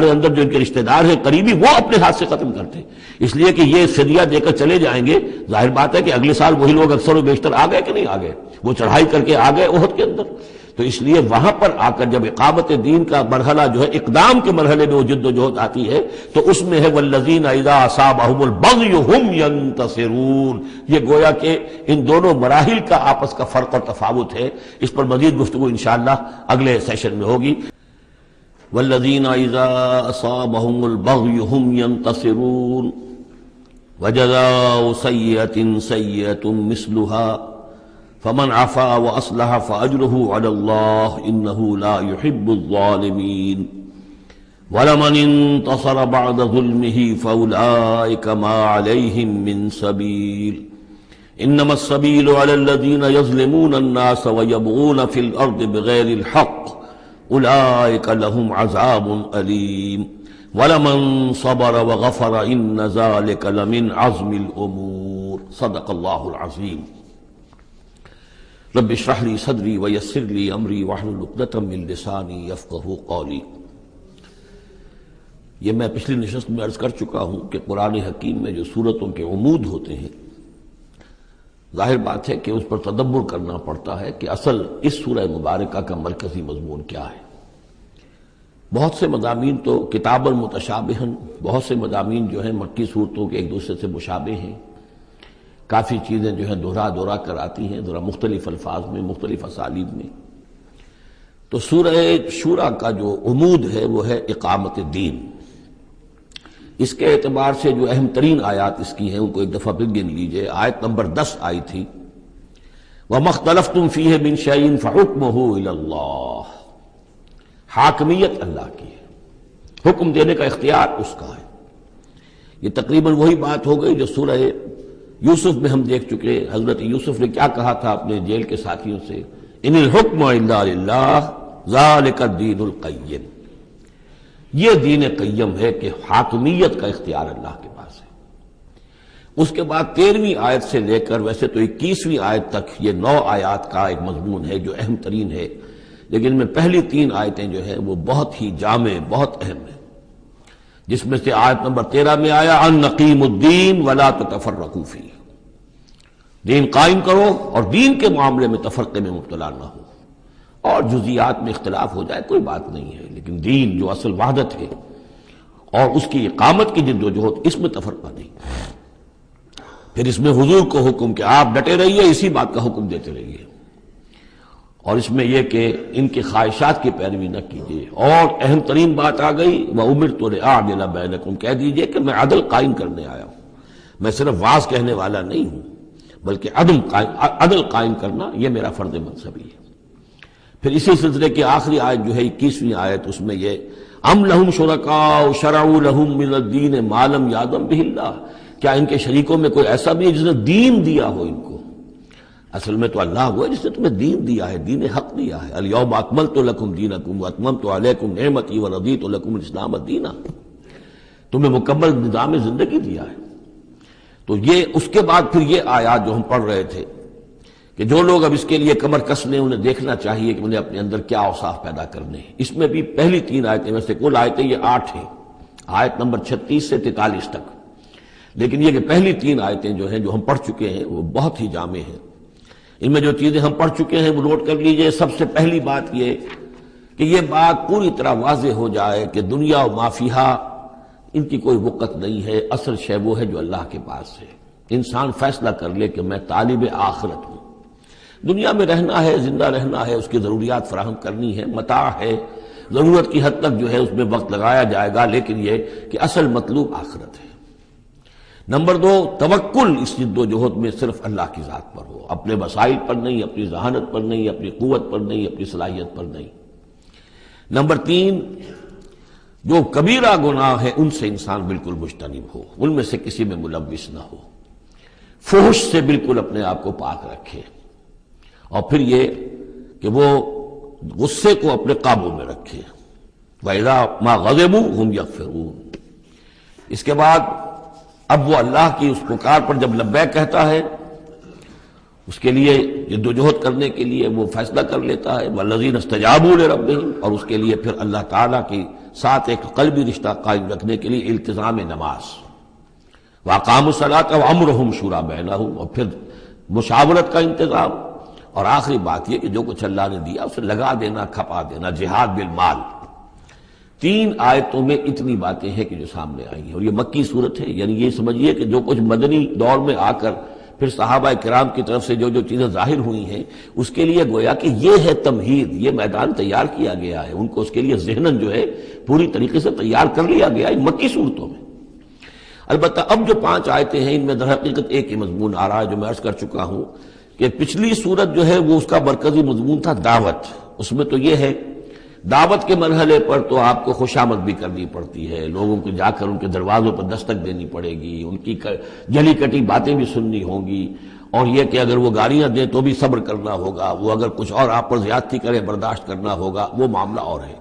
اندر جو ان کے رشتہ دار ہیں قریبی، وہ اپنے ہاتھ سے ختم کرتے. اس لیے کہ یہ فدیہ دے کر چلے جائیں گے، ظاہر بات ہے کہ اگلے سال وہی لوگ اکثر و بیشتر آ گئے کہ نہیں آ گئے، وہ چڑھائی کر کے آ گئے احد کے اندر. تو اس لیے وہاں پر آ کر جب اقامت دین کا مرحلہ جو ہے اقدام کے مرحلے میں وہ جد و جہد آتی ہے تو اس میں ہے والذین اذا اصابہم البغی ہم ینتصرون. یہ گویا کہ ان دونوں مراحل کا آپس کا فرق اور تفاوت ہے. اس پر مزید گفتگو انشاءاللہ اگلے سیشن میں ہوگی. والذین اذا اصابہم البغی ہم ینتصرون وجزاء سیئۃ سیئۃ مثلها فمن عفا واصلح فاجره على الله انه لا يحب الظالمين ولمن انتصر بعد ظلمه فاولئك ما عليهم من سبيل انما السبیل علی الذین یظلمون الناس ویبغون فی الارض بغیر الحق اولئک لهم عذاب علیم وَلَمَن صَبَرَ وَغَفَرَ إِنَّ ذَلِكَ لَمِنْ عَزْمِ الْأُمُورِ صدق اللہ العظیم۔ رب اشرح لي صدری ویسر لي امری واحلل عقدۃ من لسانی یفقہوا قولی۔ یہ میں پچھلی نشست میں عرض کر چکا ہوں کہ قرآن حکیم میں جو صورتوں کے عمود ہوتے ہیں، ظاہر بات ہے کہ اس پر تدبر کرنا پڑتا ہے کہ اصل اس سورہ مبارکہ کا مرکزی مضمون کیا ہے۔ بہت سے مضامین تو کتاباً متشابہن، بہت سے مضامین جو ہیں مکی صورتوں کے ایک دوسرے سے مشابہ ہیں، کافی چیزیں جو ہیں دہرا کر آتی ہیں ذرا مختلف الفاظ میں، مختلف اسالیب میں۔ تو سورہ شورى کا جو عمود ہے وہ ہے اقامت دین۔ اس کے اعتبار سے جو اہم ترین آیات اس کی ہیں ان کو ایک دفعہ پھر گن لیجئے۔ آیت نمبر 10 آئی تھی وَمَا اخْتَلَفْتُمْ فِيهِ مِنْ شَيْءٍ فَحُكْمُهُ إِلَى اللَّهِ۔ حاکمیت اللہ کی ہے، حکم دینے کا اختیار اس کا ہے۔ یہ تقریباً وہی بات ہو گئی جو سورہ یوسف میں ہم دیکھ چکے۔ حضرت یوسف نے کیا کہا تھا اپنے جیل کے ساتھیوں سے؟ ان الحکم الا للہ ذالک الدین القیم۔ یہ دین قیم ہے کہ حاکمیت کا اختیار اللہ کے پاس ہے۔ اس کے بعد 13ویں آیت سے لے کر ویسے تو 21ویں آیت تک یہ 9 آیات کا ایک مضمون ہے جو اہم ترین ہے، لیکن میں پہلی 3 آیتیں جو ہیں وہ بہت ہی جامع، بہت اہم ہیں، جس میں سے آیت نمبر 13 میں آیا ان نقیم الدین ولا تتفرقوا فیہ، دین قائم کرو اور دین کے معاملے میں تفرقے میں مبتلا نہ ہو، اور جزیات میں اختلاف ہو جائے کوئی بات نہیں ہے، لیکن دین جو اصل وحدت ہے اور اس کی اقامت کی جد و جہد، اس میں تفرقہ نہیں۔ پھر اس میں حضور کو حکم کہ آپ ڈٹے رہیے، اسی بات کا حکم دیتے رہیے، اور اس میں یہ کہ ان کی خواہشات کی پیروی نہ کیجیے۔ اور اہم ترین بات آ گئی وَأُمِرْتُ لِأَعْدِلَ بَيْنَكُمْ، کہہ دیجئے کہ میں عدل قائم کرنے آیا ہوں، میں صرف واعظ کہنے والا نہیں ہوں بلکہ عدل قائم کرنا یہ میرا فرض منصبی ہے۔ پھر اسی سلسلے کی آخری آیت جو ہے 21ویں آیت، اس میں یہ ام لہم شرکاء شرعوا لہم من الدین ما لم یأذن بہ اللہ، کیا ان کے شریکوں میں کوئی ایسا بھی ہے جس نے دین دیا ہو ان کو؟ اصل میں تو اللہ ہوا ہے جس نے تمہیں دین دیا ہے، دین حق دیا ہے۔ الیوم اکملت لکم دینکم واتممت علیکم نعمتی ورضیت لکم الاسلام دینا، تمہیں مکمل نظام زندگی دیا ہے۔ تو یہ اس کے بعد پھر یہ آیات جو ہم پڑھ رہے تھے کہ جو لوگ اب اس کے لیے کمر کس لیں انہیں دیکھنا چاہیے کہ انہیں اپنے اندر کیا اوصاف پیدا کرنے ہیں۔ اس میں بھی پہلی 3 آیتیں میں سے کل آیتیں یہ 8 ہیں، آیت نمبر 36 سے 43 تک، لیکن یہ کہ پہلی 3 آیتیں جو ہیں جو ہم پڑھ چکے ہیں وہ بہت ہی جامع ہیں۔ ان میں جو چیزیں ہم پڑھ چکے ہیں وہ نوٹ کر لیجئے۔ سب سے پہلی بات یہ کہ یہ بات پوری طرح واضح ہو جائے کہ دنیا و ما فیہا ان کی کوئی وقت نہیں ہے، اصل شے وہ ہے جو اللہ کے پاس ہے۔ انسان فیصلہ کر لے کہ میں طالب آخرت ہوں، دنیا میں رہنا ہے، زندہ رہنا ہے، اس کی ضروریات فراہم کرنی ہے، متاع ہے، ضرورت کی حد تک جو ہے اس میں وقت لگایا جائے گا، لیکن یہ کہ اصل مطلوب آخرت ہے۔ نمبر 2، توکل اس جد و جہد میں صرف اللہ کی ذات پر ہو، اپنے وسائل پر نہیں، اپنی ذہانت پر نہیں، اپنی قوت پر نہیں، اپنی صلاحیت پر نہیں۔ نمبر 3، جو کبیرہ گناہ ہیں ان سے انسان بالکل مجتنب ہو، ان میں سے کسی میں ملوث نہ ہو، فحش سے بالکل اپنے آپ کو پاک رکھے، اور پھر یہ کہ وہ غصے کو اپنے قابو میں رکھے۔ وَإِذَا مَا غَضِبُوا هُمْ يَغْفِرُونَ۔ اس کے بعد اب وہ اللہ کی اس پکار پر جب لبیک کہتا ہے، اس کے لیے جد و جہد کرنے کے لیے وہ فیصلہ کر لیتا ہے وَالَّذِينَ اسْتَجَابُوا لِرَبِّهِمْ، اور اس کے لیے پھر اللہ تعالیٰ کے ساتھ ایک قلبی رشتہ قائم رکھنے کے لیے التزام نماز، وَأَقَامُوا الصَّلَاةَ وَأَمْرُهُمْ شُورَىٰ بَيْنَهُمْ، اور پھر مشاورت کا انتظام، اور آخری بات یہ کہ جو کچھ اللہ نے دیا اسے لگا دینا، کھپا دینا، جہاد بالمال۔ 3 آیتوں میں اتنی باتیں ہیں کہ جو سامنے آئی ہیں، اور یہ مکی صورت ہے، یعنی یہ سمجھیے کہ جو کچھ مدنی دور میں آ کر پھر صحابہ کرام کی طرف سے جو جو چیزیں ظاہر ہوئی ہیں اس کے لیے گویا کہ یہ ہے تمہید، یہ میدان تیار کیا گیا ہے، ان کو اس کے لیے ذہناً جو ہے پوری طریقے سے تیار کر لیا گیا ہے مکی صورتوں میں۔ البتہ اب جو 5 آیتیں ہیں ان میں در حقیقت ایک ہی مضمون آ رہا ہے جو میں عرض کر چکا ہوں کہ پچھلی صورت جو ہے وہ اس کا مرکزی مضمون تھا دعوت۔ اس میں تو یہ ہے دعوت کے مرحلے پر تو آپ کو خوشامد بھی کرنی پڑتی ہے، لوگوں کو جا کر ان کے دروازوں پر دستک دینی پڑے گی، ان کی جلی کٹی باتیں بھی سننی ہوں گی، اور یہ کہ اگر وہ گالیاں دیں تو بھی صبر کرنا ہوگا، وہ اگر کچھ اور آپ پر زیادتی کریں برداشت کرنا ہوگا، وہ معاملہ اور ہے۔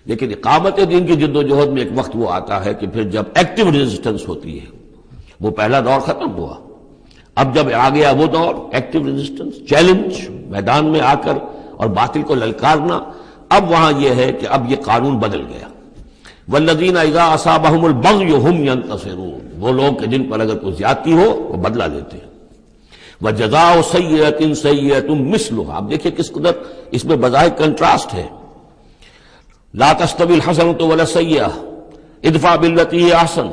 لیکن اقامت دین کی جد و جہد میں ایک وقت وہ آتا ہے کہ پھر جب ایکٹیو ریزسٹنس ہوتی ہے، وہ پہلا دور ختم ہوا، اب جب آ گیا وہ دور ایکٹیو ریزسٹنس، چیلنج، میدان میں آ کر اور باطل کو للکارنا، اب وہاں یہ ہے کہ اب یہ قانون بدل گیا۔ والذین اذا اصابہم البغی ہم ینتصرون، وہ لوگ کہ جن پر اگر کوئی زیادتی ہو وہ بدلہ لیتے ہیں۔ وجزاء سیئۃ سیئۃ مثلھا، اب دیکھیے کس قدر اس میں بظاہر کنٹراسٹ ہے۔ لا تستوی الحسنۃ ولا السیئۃ ادفع بالتی ہی احسن،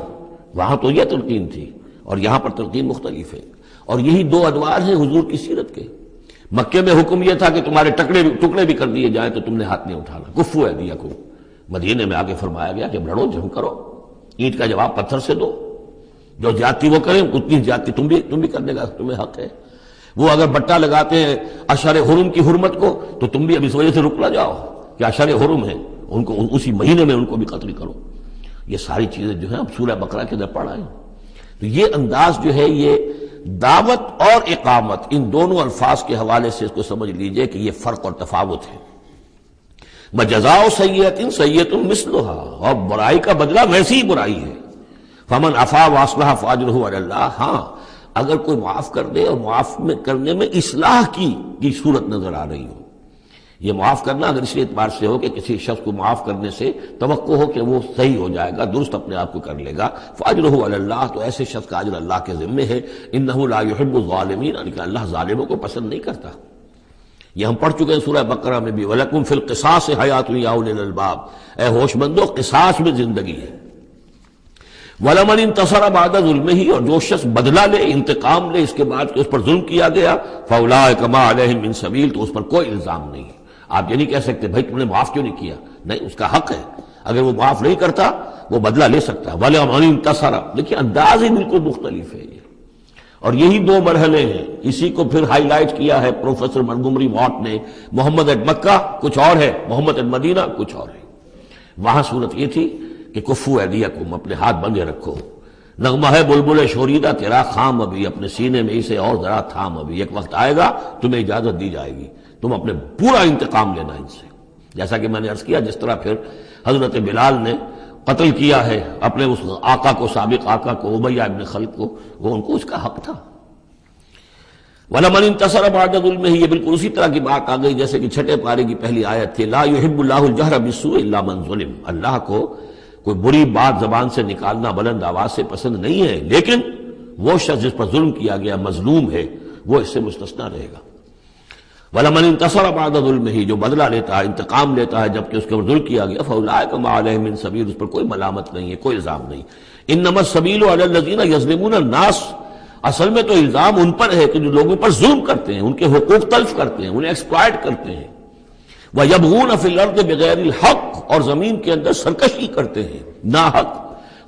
وہاں تو یہ تلقین تھی اور یہاں پر تلقین مختلف ہے، اور یہی دو ادوار ہیں حضور کی سیرت کے۔ مکے میں حکم یہ تھا کہ تمہارے ٹکڑے بھی کر دیے جائیں تو تم نے ہاتھ نہیں اٹھانا، کفو ایدیکم۔ مدینے میں آگے فرمایا گیا کہ لڑو، جنگ کرو، اینٹ کا جواب پتھر سے دو، جو زیادتی وہ کریں اتنی زیادتی تم بھی کرنے کا تمہیں حق ہے۔ وہ اگر بٹا لگاتے ہیں اشہر حرم کی حرمت کو تو تم بھی اب اس وجہ سے رک نہ جاؤ کہ اشہر حرم ہے، ان کو اسی مہینے میں ان کو بھی قتل کرو۔ یہ ساری چیزیں جو ہیں اب سورہ بقرہ کے اندر پڑھا ہے۔ تو یہ انداز جو ہے یہ دعوت اور اقامت، ان دونوں الفاظ کے حوالے سے اس کو سمجھ لیجئے کہ یہ فرق اور تفاوت ہے۔ وجزاء سیئۃ سیئۃ مثلھا، اور برائی کا بدلہ ویسی ہی برائی ہے۔ فمن عفا واصلح فاجرہ علی اللہ، ہاں اگر کوئی معاف کر دے اور معاف کرنے میں اصلاح کی صورت نظر آ رہی ہو، یہ معاف کرنا اگر اسی اعتبار سے ہو کہ کسی شخص کو معاف کرنے سے توقع ہو کہ وہ صحیح ہو جائے گا، درست اپنے آپ کو کر لے گا، فاجرہ علی اللہ، تو ایسے شخص کا اجر اللہ کے ذمے ہے۔ انہ لا یحب الظالمین، یعنی کہ اللہ ظالموں کو پسند نہیں کرتا۔ یہ ہم پڑھ چکے ہیں سورہ بقرہ میں بھی، وَلَكُمْ فِي الْقِصَاصِ حَيَاةٌ يَا أُولِي الْأَلْبَابِ، اے ہوش مندو قصاص میں زندگی ہے۔ وَلَمَنِ انتَصَرَ بَعْدَ ظُلْمِهِ، اور جو شخص بدلہ لے، انتقام لے اس کے بعد کہ اس پر ظلم کیا گیا، فَأُولَٰئِكَ مَا عَلَيْهِم مِّن سَبِيلٍ، تو اس پر کوئی الزام نہیں ہے۔ آپ یہ نہیں کہہ سکتے بھائی تم نے معاف کیوں نہیں کیا، نہیں، اس کا حق ہے، اگر وہ معاف نہیں کرتا وہ بدلہ لے سکتا ہے۔ وَلَمَنِ انتَصَرَ، دیکھیے انداز ہی بالکل مختلف ہے یہ، اور یہی دو مرحلے ہیں۔ اسی کو پھر ہائی لائٹ کیا ہے پروفیسر منگمری واٹ نے، محمد ایٹ مکہ کچھ اور ہے، محمد ایٹ مدینہ کچھ اور ہے۔ وہاں صورت یہ تھی کہ کفو ایدیکم، اپنے ہاتھ بندھے رکھو، نغمہ ہے بلبل شوریدہ تیرا خام ابھی، اپنے سینے میں اسے اور ذرا تھام ابھی، ایک وقت آئے گا تمہیں اجازت دی جائے گی، تم اپنے پورا انتقام لینا ان سے۔ جیسا کہ میں نے عرض کیا، جس طرح پھر حضرت بلال نے قتل کیا ہے اپنے اس آقا کو، سابق آقا کو، امیہ ابن خلف کو، وہ ان کو اس کا حق تھا۔ وَلَمَنِ انتَصَرَ بَعْدَ ظُلْمِهِ، یہ بالکل اسی طرح کی بات آ گئی جیسے کہ چھٹے پارے کی پہلی آیت تھی، لا يحب اللہ الجہر بالسوء الا من ظلم، اللہ کو کوئی بری بات زبان سے نکالنا بلند آواز سے پسند نہیں ہے، لیکن وہ شخص جس پر ظلم کیا گیا مظلوم ہے وہ اس سے مستثنیٰ رہے گا۔ وَلَمَنِ انتَصَرَ بَعْدَ ظُلْمِهِ، جو بدلہ لیتا ہے، انتقام لیتا ہے جبکہ اس کے اوپر ظلم کیا گیا، فَأُولَٰئِكَ مَا عَلَيْهِم مِّن سَبِيلٍ، اس پر کوئی ملامت نہیں ہے، کوئی الزام نہیں۔ إِنَّمَا السَّبِيلُ عَلَى الَّذِينَ يَظْلِمُونَ النَّاسَ، اصل میں تو الزام ان پر ہے کہ جو لوگوں پر ظلم کرتے ہیں، ان کے حقوق تلف کرتے ہیں، انہیں ایکسپلائٹ کرتے ہیں۔ وَيَبْغُونَ فِي الْأَرْضِ بِغَيْرِ الْحَقِّ، اور زمین کے اندر سرکشی کرتے ہیں، ناحق،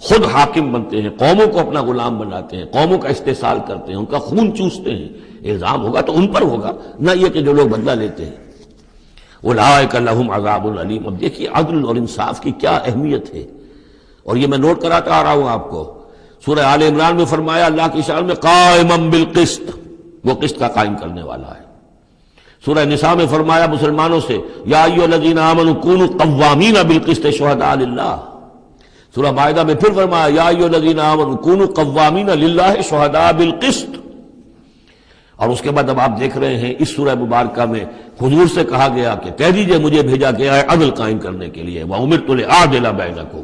خود حاکم بنتے ہیں، قوموں کو اپنا غلام بناتے ہیں، قوموں کا استحصال کرتے ہیں، ان کا خون چوستے ہیں۔ الزام ہوگا تو ان پر ہوگا، نہ یہ کہ جو لوگ بدلہ لیتے ہیں۔ اولئک لہم عذاب علیم، اب دیکھیے عدل اور انصاف کی کیا اہمیت ہے، اور یہ میں نوٹ کراتا آ رہا ہوں آپ کو۔ سورہ آل عمران میں فرمایا اللہ کی شان میں قائما بالقسط، وہ قسط کا قائم کرنے والا ہے۔ سورہ نساء میں فرمایا مسلمانوں سے یا ایھا الذین آمنوا کونوا قوامین بالقسط شہداء للہ۔ سورہ مائدہ میں پھر فرمایا یا ایھا الذین آمنوا کونوا قوامین للہ شہداء بالقسط۔ اور اس کے بعد اب آپ دیکھ رہے ہیں اس سورہ مبارکہ میں حضور سے کہا گیا کہ کہہ دیجئے مجھے بھیجا گیا ہے عدل قائم کرنے کے لیے، وَأُمِرْتُ لِأَعْدِلَ بَيْنَكُمْ۔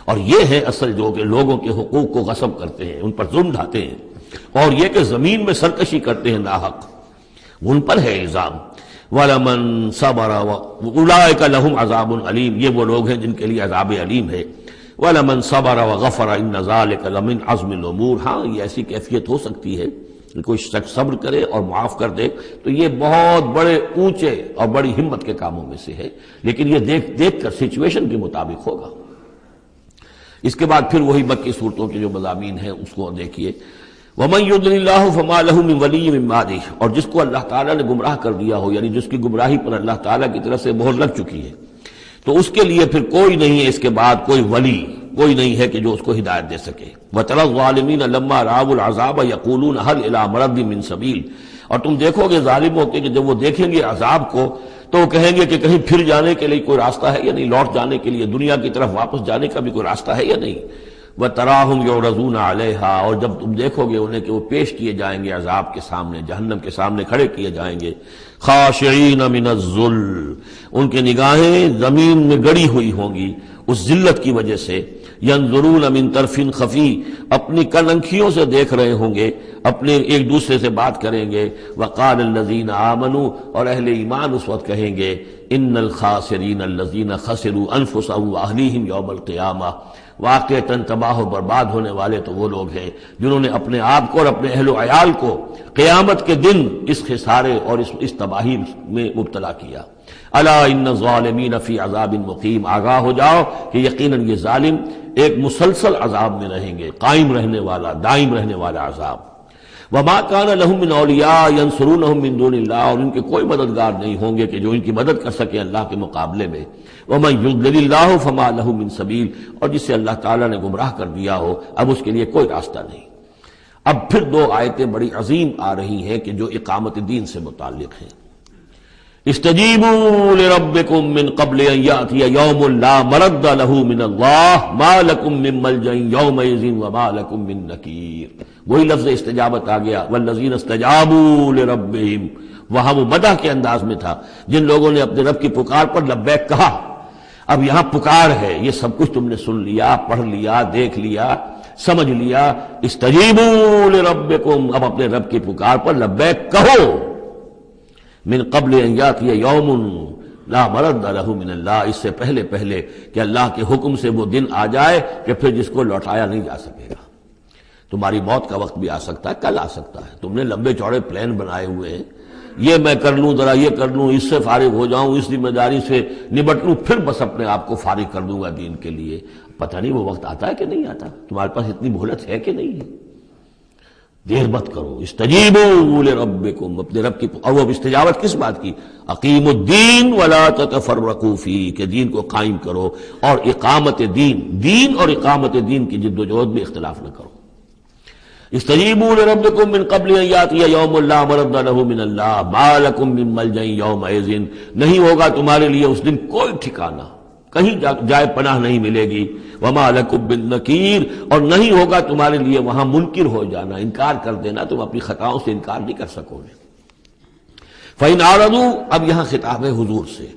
اور یہ ہے اصل جو کہ لوگوں کے حقوق کو غصب کرتے ہیں، ان پر ظلم ڈھاتے ہیں، اور یہ کہ زمین میں سرکشی کرتے ہیں ناحق، ان پر ہے الزام۔ وَلَمَنْ صَبَرَ أُولَٰئِكَ لَهُمْ عَذَابٌ عَلِيمٌ، یہ وہ لوگ ہیں جن کے لیے عذاب علیم ہے۔ وَلَمَنْ صَبَرَ وَغَفَرَ إِنَّ ذَلِكَ لَمِنْ عَزْمِ الْأُمُورِ، ہاں یہ ایسی کیفیت ہو سکتی ہے کہ کوئی شخص صبر کرے اور معاف کر دے تو یہ بہت بڑے اونچے اور بڑی ہمت کے کاموں میں سے ہے، لیکن یہ دیکھ کر سچویشن کے مطابق ہوگا۔ اس کے بعد پھر وہی مکی صورتوں کے جو مضامین ہیں اس کو دیکھیے۔ وَمَن يُضْلِلِ اللَّهُ فَمَا لَهُ مِن وَلِيٍّ مِّن بَعْدِهِ، اور جس کو اللہ تعالیٰ نے گمراہ کر دیا ہو، یعنی جس کی گمراہی پر اللہ تعالیٰ کی طرف سے مہر لگ چکی ہے، تو اس کے لیے پھر کوئی نہیں ہے اس کے بعد کوئی ولی، کوئی نہیں ہے کہ جو اس کو ہدایت دے سکے۔ وَتَرَى الظَّالِمِينَ لَمَّا رَأَوُا الْعَذَابَ يَقُولُونَ هَلْ إِلَىٰ مَرَدٍ مِّن سَبِيلٍ، اور تم دیکھو گے ظالموں کے کہ جب وہ دیکھیں گے عذاب کو تو وہ کہیں گے کہ کہیں پھر جانے کے لیے کوئی راستہ ہے یا نہیں، لوٹ جانے کے لیے دنیا کی طرف واپس جانے کا بھی کوئی راستہ ہے یا نہیں۔ وَتَرَاهُمْ يُعْرَضُونَ عَلَيْهَا، اور جب تم دیکھو گے انہیں کہ وہ پیش کیے جائیں گے عذاب کے سامنے، جہنم کے سامنے کھڑے کیے جائیں گے، خاشعین من الذل، ان کی نگاہیں زمین میں گڑی ہوئی ہوں گی اس ذلت کی وجہ سے، ینظرون من طرف خفی، اپنی کننکھیوں سے دیکھ رہے ہوں گے، اپنے ایک دوسرے سے بات کریں گے۔ وقال الذین آمنوا، اور اہل ایمان اس وقت کہیں گے، ان الخاسرین الذین خسروا انفسهم واہلیہم یوم القیامہ، واقعتاً تباہ و برباد ہونے والے تو وہ لوگ ہیں جنہوں نے اپنے آپ کو اور اپنے اہل و عیال کو قیامت کے دن اس خسارے اور اس تباہی میں مبتلا کیا۔ الا ان الظالمین فی عذاب مقیم، آگاہ ہو جاؤ کہ یقیناً یہ ظالم ایک مسلسل عذاب میں رہیں گے، قائم رہنے والا، دائم رہنے والا عذاب۔ وما كان لهم من اولیاء ينصرونهم من دون اللہ، اور ان کے کوئی مددگار نہیں ہوں گے کہ جو ان کی مدد کر سکے اللہ کے مقابلے میں۔ ومن يضلل اللہ فما له من سبیل، اور جسے اللہ تعالیٰ نے گمراہ کر دیا ہو اب اس کے لیے کوئی راستہ نہیں۔ اب پھر دو آیتیں بڑی عظیم آ رہی ہیں کہ جو اقامت دین سے متعلق ہیں۔ استجیبوا لربکم من قبل ان یأتی یوم لا مرد له من اللہ ما لکم من ملجأ یومئذ وما لکم من نکیر، وہی لفظ استجابت آ گیا، والذین استجابوا لربہم، وہاں وہ مدح کے انداز میں تھا جن لوگوں نے اپنے رب کی پکار پر لبیک کہا۔ اب یہاں پکار ہے، یہ سب کچھ تم نے سن لیا، پڑھ لیا، دیکھ لیا، سمجھ لیا۔ استجیبوا لربکم، اب اپنے رب کی پکار پر لبیک کہو۔ من قبل ان یاتی یوم لا مرد له من اللہ، اس سے پہلے کہ اللہ کے حکم سے وہ دن آ جائے کہ پھر جس کو لوٹایا نہیں جا سکے گا۔ تمہاری موت کا وقت بھی آ سکتا ہے، کل آ سکتا ہے، تم نے لمبے چوڑے پلان بنائے ہوئے ہیں، یہ میں کر لوں، ذرا یہ کر لوں، اس سے فارغ ہو جاؤں، اس ذمہ داری سے نبٹ لوں، پھر بس اپنے آپ کو فارغ کر دوں گا دین کے لیے۔ پتہ نہیں وہ وقت آتا ہے کہ نہیں آتا، تمہارے پاس اتنی مہلت ہے کہ نہیں ہے، دیر مت کرو۔ استجیبوا لربکم، اپنے رب کی، اور وہ استجابت کس بات کی؟ اقیموا الدین ولا تتفرقوا فیہ، کہ دین کو قائم کرو اور اقامت دین اور اقامت دین کی جد و جہد میں اختلاف نہ کرو۔ استجیبوا لربکم من قبل ان یاتی یوم لا مرد له من اللہ ما لکم من ملجأ یومئذ، نہیں ہوگا تمہارے لیے اس دن کوئی ٹھکانہ، کہیں جائے پناہ نہیں ملے گی۔ وما لکم من نکیر، اور نہیں ہوگا تمہارے لیے وہاں منکر ہو جانا، انکار کر دینا، تم اپنی خطاؤں سے انکار نہیں کر سکو گے۔ فإن أعرضوا، اب یہاں خطاب ہے حضور سے،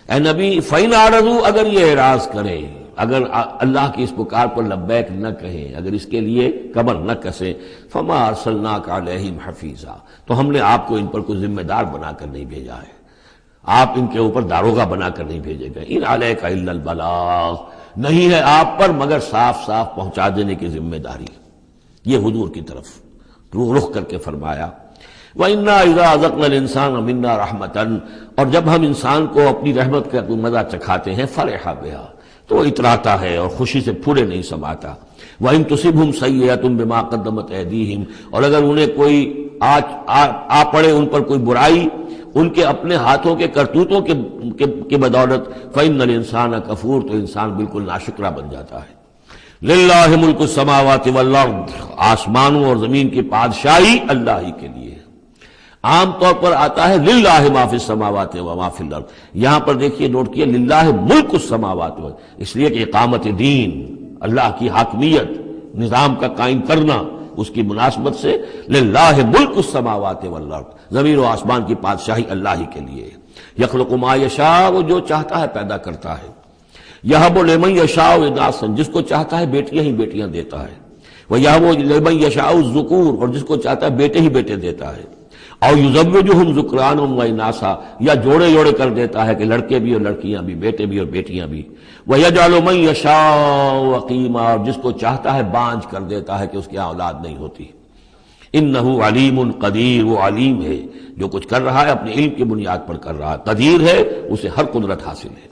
اے نبی، فإن أعرضوا، اگر یہ اعراض کریں، اگر اللہ کی اس پکار پر لبیک نہ کہیں، اگر اس کے لیے کمر نہ کسیں، فما ارسلناک علیہم حفیظا، تو ہم نے آپ کو ان پر کوئی ذمہ دار بنا کر نہیں بھیجا ہے، آپ ان کے اوپر داروغہ بنا کر نہیں بھیجے گئے۔ ان علیک الا البلاغ، نہیں ہے آپ پر مگر صاف صاف پہنچا دینے کی ذمہ داری۔ یہ حضور کی طرف رخ کر کے فرمایا۔ وَإِنَّا إِذَا أَذَقْنَا الْإِنسَانَ مِنَّا رَحْمَةً، اور جب ہم انسان کو اپنی رحمت کا مزہ چکھاتے ہیں، فرح بہا، تو وہ اتراتا ہے اور خوشی سے پھولے نہیں سماتا۔ وَإِن تُصِبْهُمْ سَيِّئَةٌ بِمَا قَدَّمَتْ أَيْدِيهِمْ، اور اگر انہیں کوئی آ پڑے ان پر کوئی برائی ان کے اپنے ہاتھوں کے کرتوتوں کے بدولت، فَإِنَّ الْإِنسَانَ كَفُورٌ، تو انسان بالکل ناشکرہ بن جاتا ہے۔ لِلَّهِ مُلْكُ السَّمَاوَاتِ وَالْأَرْضِ، آسمانوں اور زمین کی بادشاہی اللہ ہی کے لیے۔ عام طور پر آتا ہے للہ ما فی السماوات و ما فی الارض، یہاں پر دیکھیے نوٹ کیے للہ ملک السماوات، اس لیے کہ اقامت دین، اللہ کی حاکمیت، نظام کا قائم کرنا، اس کی مناسبت سے للہ ملک السماوات والارض، زمین و آسمان کی بادشاہی اللہ ہی کے لیے۔ یخلق ما یشاء، وہ جو چاہتا ہے پیدا کرتا ہے۔ یہب لمن یشاء اناثا، جس کو چاہتا ہے بیٹیاں ہی بیٹیاں دیتا ہے۔ ویہب لمن یشاء الذکور، اور جس کو چاہتا ہے بیٹے ہی بیٹے دیتا ہے۔ اور یزوجہم ذکرانا و اناثا، یا جوڑے جوڑے کر دیتا ہے کہ لڑکے بھی اور لڑکیاں بھی، بیٹے بھی اور بیٹیاں بھی۔ وَيَجْعَلُ مَن يَشَاءُ عَقِيمًا، اور جس کو چاہتا ہے بانجھ کر دیتا ہے کہ اس کی اولاد نہیں ہوتی۔ اِنَّهُ عَلِيمٌ قَدِيرٌ، وہ علیم ہے، جو کچھ کر رہا ہے اپنے علم کی بنیاد پر کر رہا ہے، قدیر ہے، اسے ہر قدرت حاصل ہے۔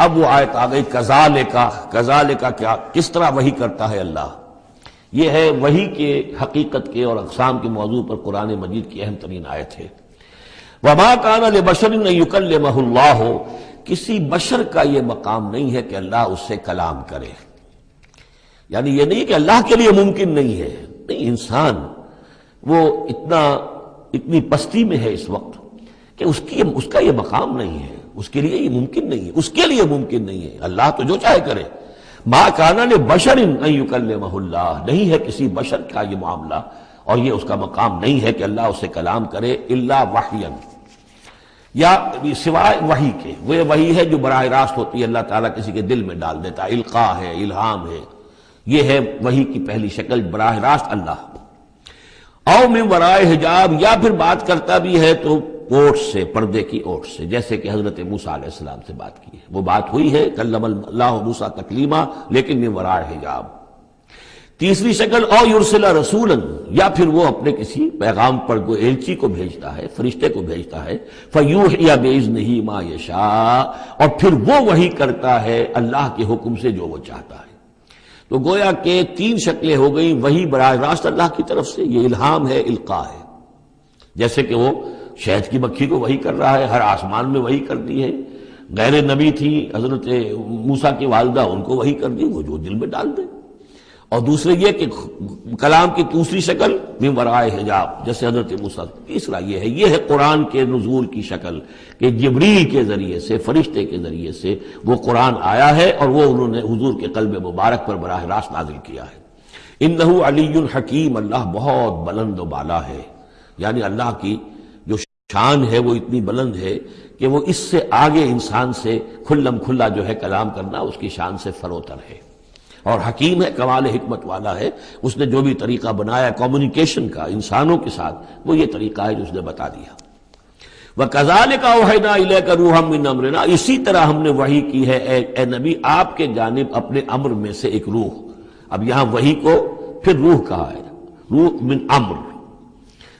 اب وہ آیت آ گئی کذالک، کیا کس طرح وحی کرتا ہے اللہ۔ یہ ہے وحی کے حقیقت کے اور اقسام کے موضوع پر قرآن مجید کی اہم ترین آیت ہے۔ وَمَا كَانَ لِبَشَرٍ أَن يُكَلِّمَهُ اللَّهُ، کسی بشر کا یہ مقام نہیں ہے کہ اللہ اس سے کلام کرے۔ یعنی یہ نہیں کہ اللہ کے لیے ممکن نہیں ہے، نہیں، انسان وہ اتنی پستی میں ہے اس وقت کہ اس کا یہ مقام نہیں ہے، اس کے لیے یہ ممکن نہیں ہے، اس کے لیے ممکن نہیں ہے۔ اللہ تو جو چاہے کرے۔ ما کان لبشر ان یکلمہ اللہ، نہیں ہے کسی بشر کا یہ معاملہ اور یہ اس کا مقام نہیں ہے کہ اللہ اسے کلام کرے الا وحیا، یا سوائے وحی کے۔ وہ وحی ہے جو براہ راست ہوتی ہے، اللہ تعالیٰ کسی کے دل میں ڈال دیتا ہے، القاء ہے، الہام ہے، یہ ہے وحی کی پہلی شکل، براہ راست اللہ۔ او من ورائے حجاب، یا پھر بات کرتا بھی ہے تو اوٹ سے، پردے کی اوٹ سے، جیسے کہ حضرت موسیٰ علیہ السلام سے بات کی ہے، وہ بات ہوئی ہے، کلم اللہ موسیٰ تکلیما، لیکن من ورائے حجاب۔ تیسری شکل او یرسل رسولا، یا پھر وہ اپنے کسی پیغام پر کوئی ایلچی کو بھیجتا ہے، فرشتے کو بھیجتا ہے، فیوحی باذنہ ما یشاء، اور پھر وہ وحی کرتا ہے اللہ کے حکم سے جو وہ چاہتا ہے۔ تو گویا کہ تین شکلیں ہو گئیں، وحی براہ راست اللہ کی طرف سے، یہ الہام ہے، القاء ہے، جیسے کہ وہ شہد کی مکھی کو وحی کر رہا ہے، ہر آسمان میں وحی کر دی ہے۔ غیر نبی تھی حضرت موسیٰ کی والدہ، ان کو وحی کر دی، وہ جو دل میں ڈال دے۔ اور دوسرے یہ کہ کلام کی دوسری شکل من ورائے حجاب، جیسے حضرت موسیٰ۔ تیسرا یہ ہے قرآن کے نزول کی شکل، کہ جبریل کے ذریعے سے، فرشتے کے ذریعے سے وہ قرآن آیا ہے اور وہ انہوں نے حضور کے قلب مبارک پر براہ راست نازل کیا ہے۔ انہ علی حکیم، اللہ بہت بلند و بالا ہے، یعنی اللہ کی جو شان ہے وہ اتنی بلند ہے کہ وہ اس سے آگے انسان سے کھلم کھلا جو ہے کلام کرنا اس کی شان سے فروتر ہے۔ اور حکیم ہے، کمال حکمت والا ہے، اس نے جو بھی طریقہ بنایا کمیونیکیشن کا انسانوں کے ساتھ، وہ یہ طریقہ ہے جو اس نے بتا دیا۔ وَكَذَلِكَ أَوْحَيْنَا إِلَيْكَ رُوحًا مِّنْ أَمْرِنَا، اسی طرح ہم نے وحی کی ہے اے نبی آپ کے جانب اپنے امر میں سے ایک روح۔ اب یہاں وحی کو پھر روح کہا ہے، روح من امر۔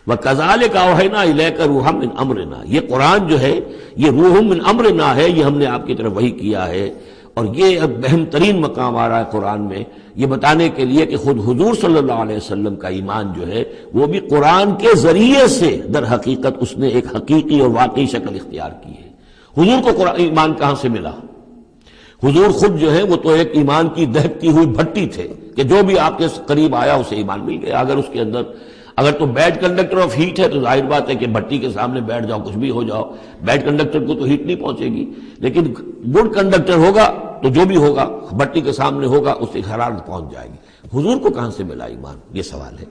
وَكَذَلِكَ أَوْحَيْنَا إِلَيْكَ رُوحًا مِّنْ أَمْرِنَا، یہ قرآن جو ہے یہ روح من امرنا ہے، یہ ہم نے آپ کی طرف وحی کیا ہے۔ اور یہ اب اہم ترین مقام آ رہا ہے قرآن میں، یہ بتانے کے لیے کہ خود حضور صلی اللہ علیہ وسلم کا ایمان جو ہے وہ بھی قرآن کے ذریعے سے در حقیقت اس نے ایک حقیقی اور واقعی شکل اختیار کی ہے۔ حضور کو قرآن ایمان کہاں سے ملا؟ حضور خود جو ہے وہ تو ایک ایمان کی دہکتی ہوئی بھٹی تھے کہ جو بھی آپ کے قریب آیا اسے ایمان مل گیا۔ اگر تو بیڈ کنڈکٹر آف ہیٹ ہے تو ظاہر بات ہے کہ بھٹی کے سامنے بیٹھ جاؤ، کچھ بھی ہو جاؤ، بیڈ کنڈکٹر کو تو ہیٹ نہیں پہنچے گی، لیکن گڈ کنڈکٹر ہوگا تو جو بھی ہوگا بھٹی کے سامنے ہوگا اس سے حرارت پہنچ جائے گی۔ حضور کو کہاں سے ملا ایمان؟ یہ سوال ہے۔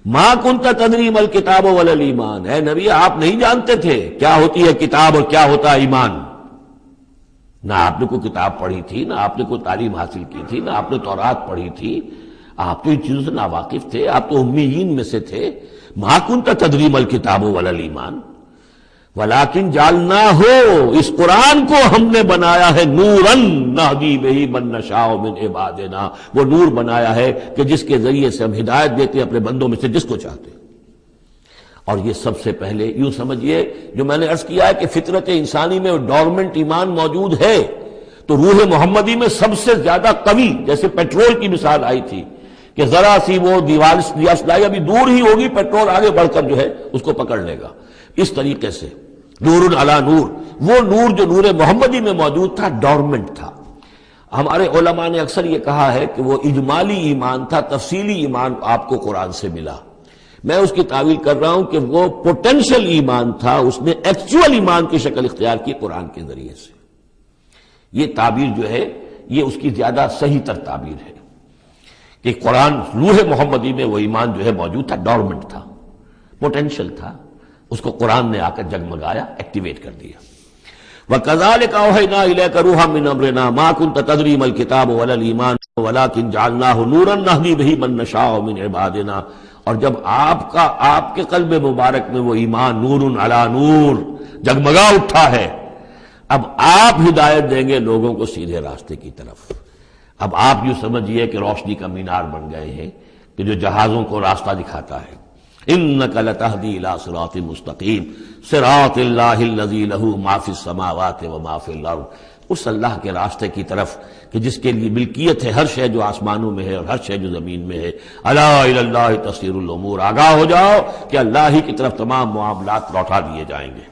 ما کنت تدری ما الکتاب ولا الایمان، اے نبی آپ نہیں جانتے تھے کیا ہوتی ہے کتاب اور کیا ہوتا ہے ایمان۔ نہ آپ نے کوئی کتاب پڑھی تھی، نہ آپ نے کوئی تعلیم حاصل کی تھی، نہ آپ نے تورات پڑھی تھی، آپ تو ان چیزوں سے ناواقف تھے، آپ تو امیین میں سے تھے۔ ما کنت تدری ما الکتاب ولا الایمان ولیکن جعلناہ، اس قرآن کو ہم نے بنایا ہے نوراً نہدی بہ من نشاء من عبادنا، وہ نور بنایا ہے کہ جس کے ذریعے سے ہم ہدایت دیتے ہیں اپنے بندوں میں سے جس کو چاہتے ہیں۔ اور یہ سب سے پہلے یوں سمجھیے، جو میں نے عرض کیا ہے کہ فطرت انسانی میں ڈورمنٹ ایمان موجود ہے، تو روح محمدی میں سب سے زیادہ قوی، جیسے پیٹرول کی مثال آئی تھی کہ ذرا سی وہ دیوار سلائی ابھی دور ہی ہوگی، پیٹرول آگے بڑھ کر جو ہے اس کو پکڑ لے گا۔ اس طریقے سے نور علی نور، وہ نور جو نور محمدی میں موجود تھا ڈورمنٹ تھا۔ ہمارے علماء نے اکثر یہ کہا ہے کہ وہ اجمالی ایمان تھا، تفصیلی ایمان آپ کو قرآن سے ملا۔ میں اس کی تعویل کر رہا ہوں کہ وہ پوٹینشل ایمان تھا، اس نے ایکچوئل ایمان کی شکل اختیار کی قرآن کے ذریعے سے۔ یہ تعبیر جو ہے یہ اس کی زیادہ صحیح تر تعبیر ہے کہ قرآن روح محمدی میں وہ ایمان جو ہے موجود تھا، ڈورمنٹ تھا، پوٹینشل تھا، اس کو قرآن نے آ کر جگمگایا، ایکٹیویٹ کر دیا۔ وَكَذَلِكَ أَوْحَيْنَا إِلَيْكَ رُوحًا مِّنْ أَمْرِنَا مَا كُنْتَ تَدْرِي مَا الْكِتَابُ وَلَا الْإِيمَانُ وَلَٰكِنْ جَعَلْنَاهُ نُورًا نَّهْدِي بِهِ مَن نَّشَاءُ مِنْ عِبَادِنَا، اور جب آپ کے قلب مبارک میں وہ ایمان نور علی نور جگمگا اٹھا ہے، اب آپ ہدایت دیں گے لوگوں کو سیدھے راستے کی طرف۔ اب آپ یوں سمجھیے کہ روشنی کا مینار بن گئے ہیں کہ جو جہازوں کو راستہ دکھاتا ہے۔ انک لتہدی الی صراط مستقیم صراط اللہ الذی لہ ما فی السماوات و ما فی الارض، اس اللہ کے راستے کی طرف کہ جس کے لیے ملکیت ہے ہر شے جو آسمانوں میں ہے اور ہر شے جو زمین میں ہے۔ الا الی اللہ تصیر الامور، آگاہ ہو جاؤ کہ اللہ ہی کی طرف تمام معاملات لوٹا دیے جائیں گے۔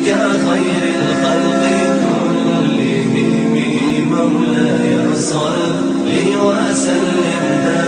كخير الخلق كلهم مولاي صل وسلم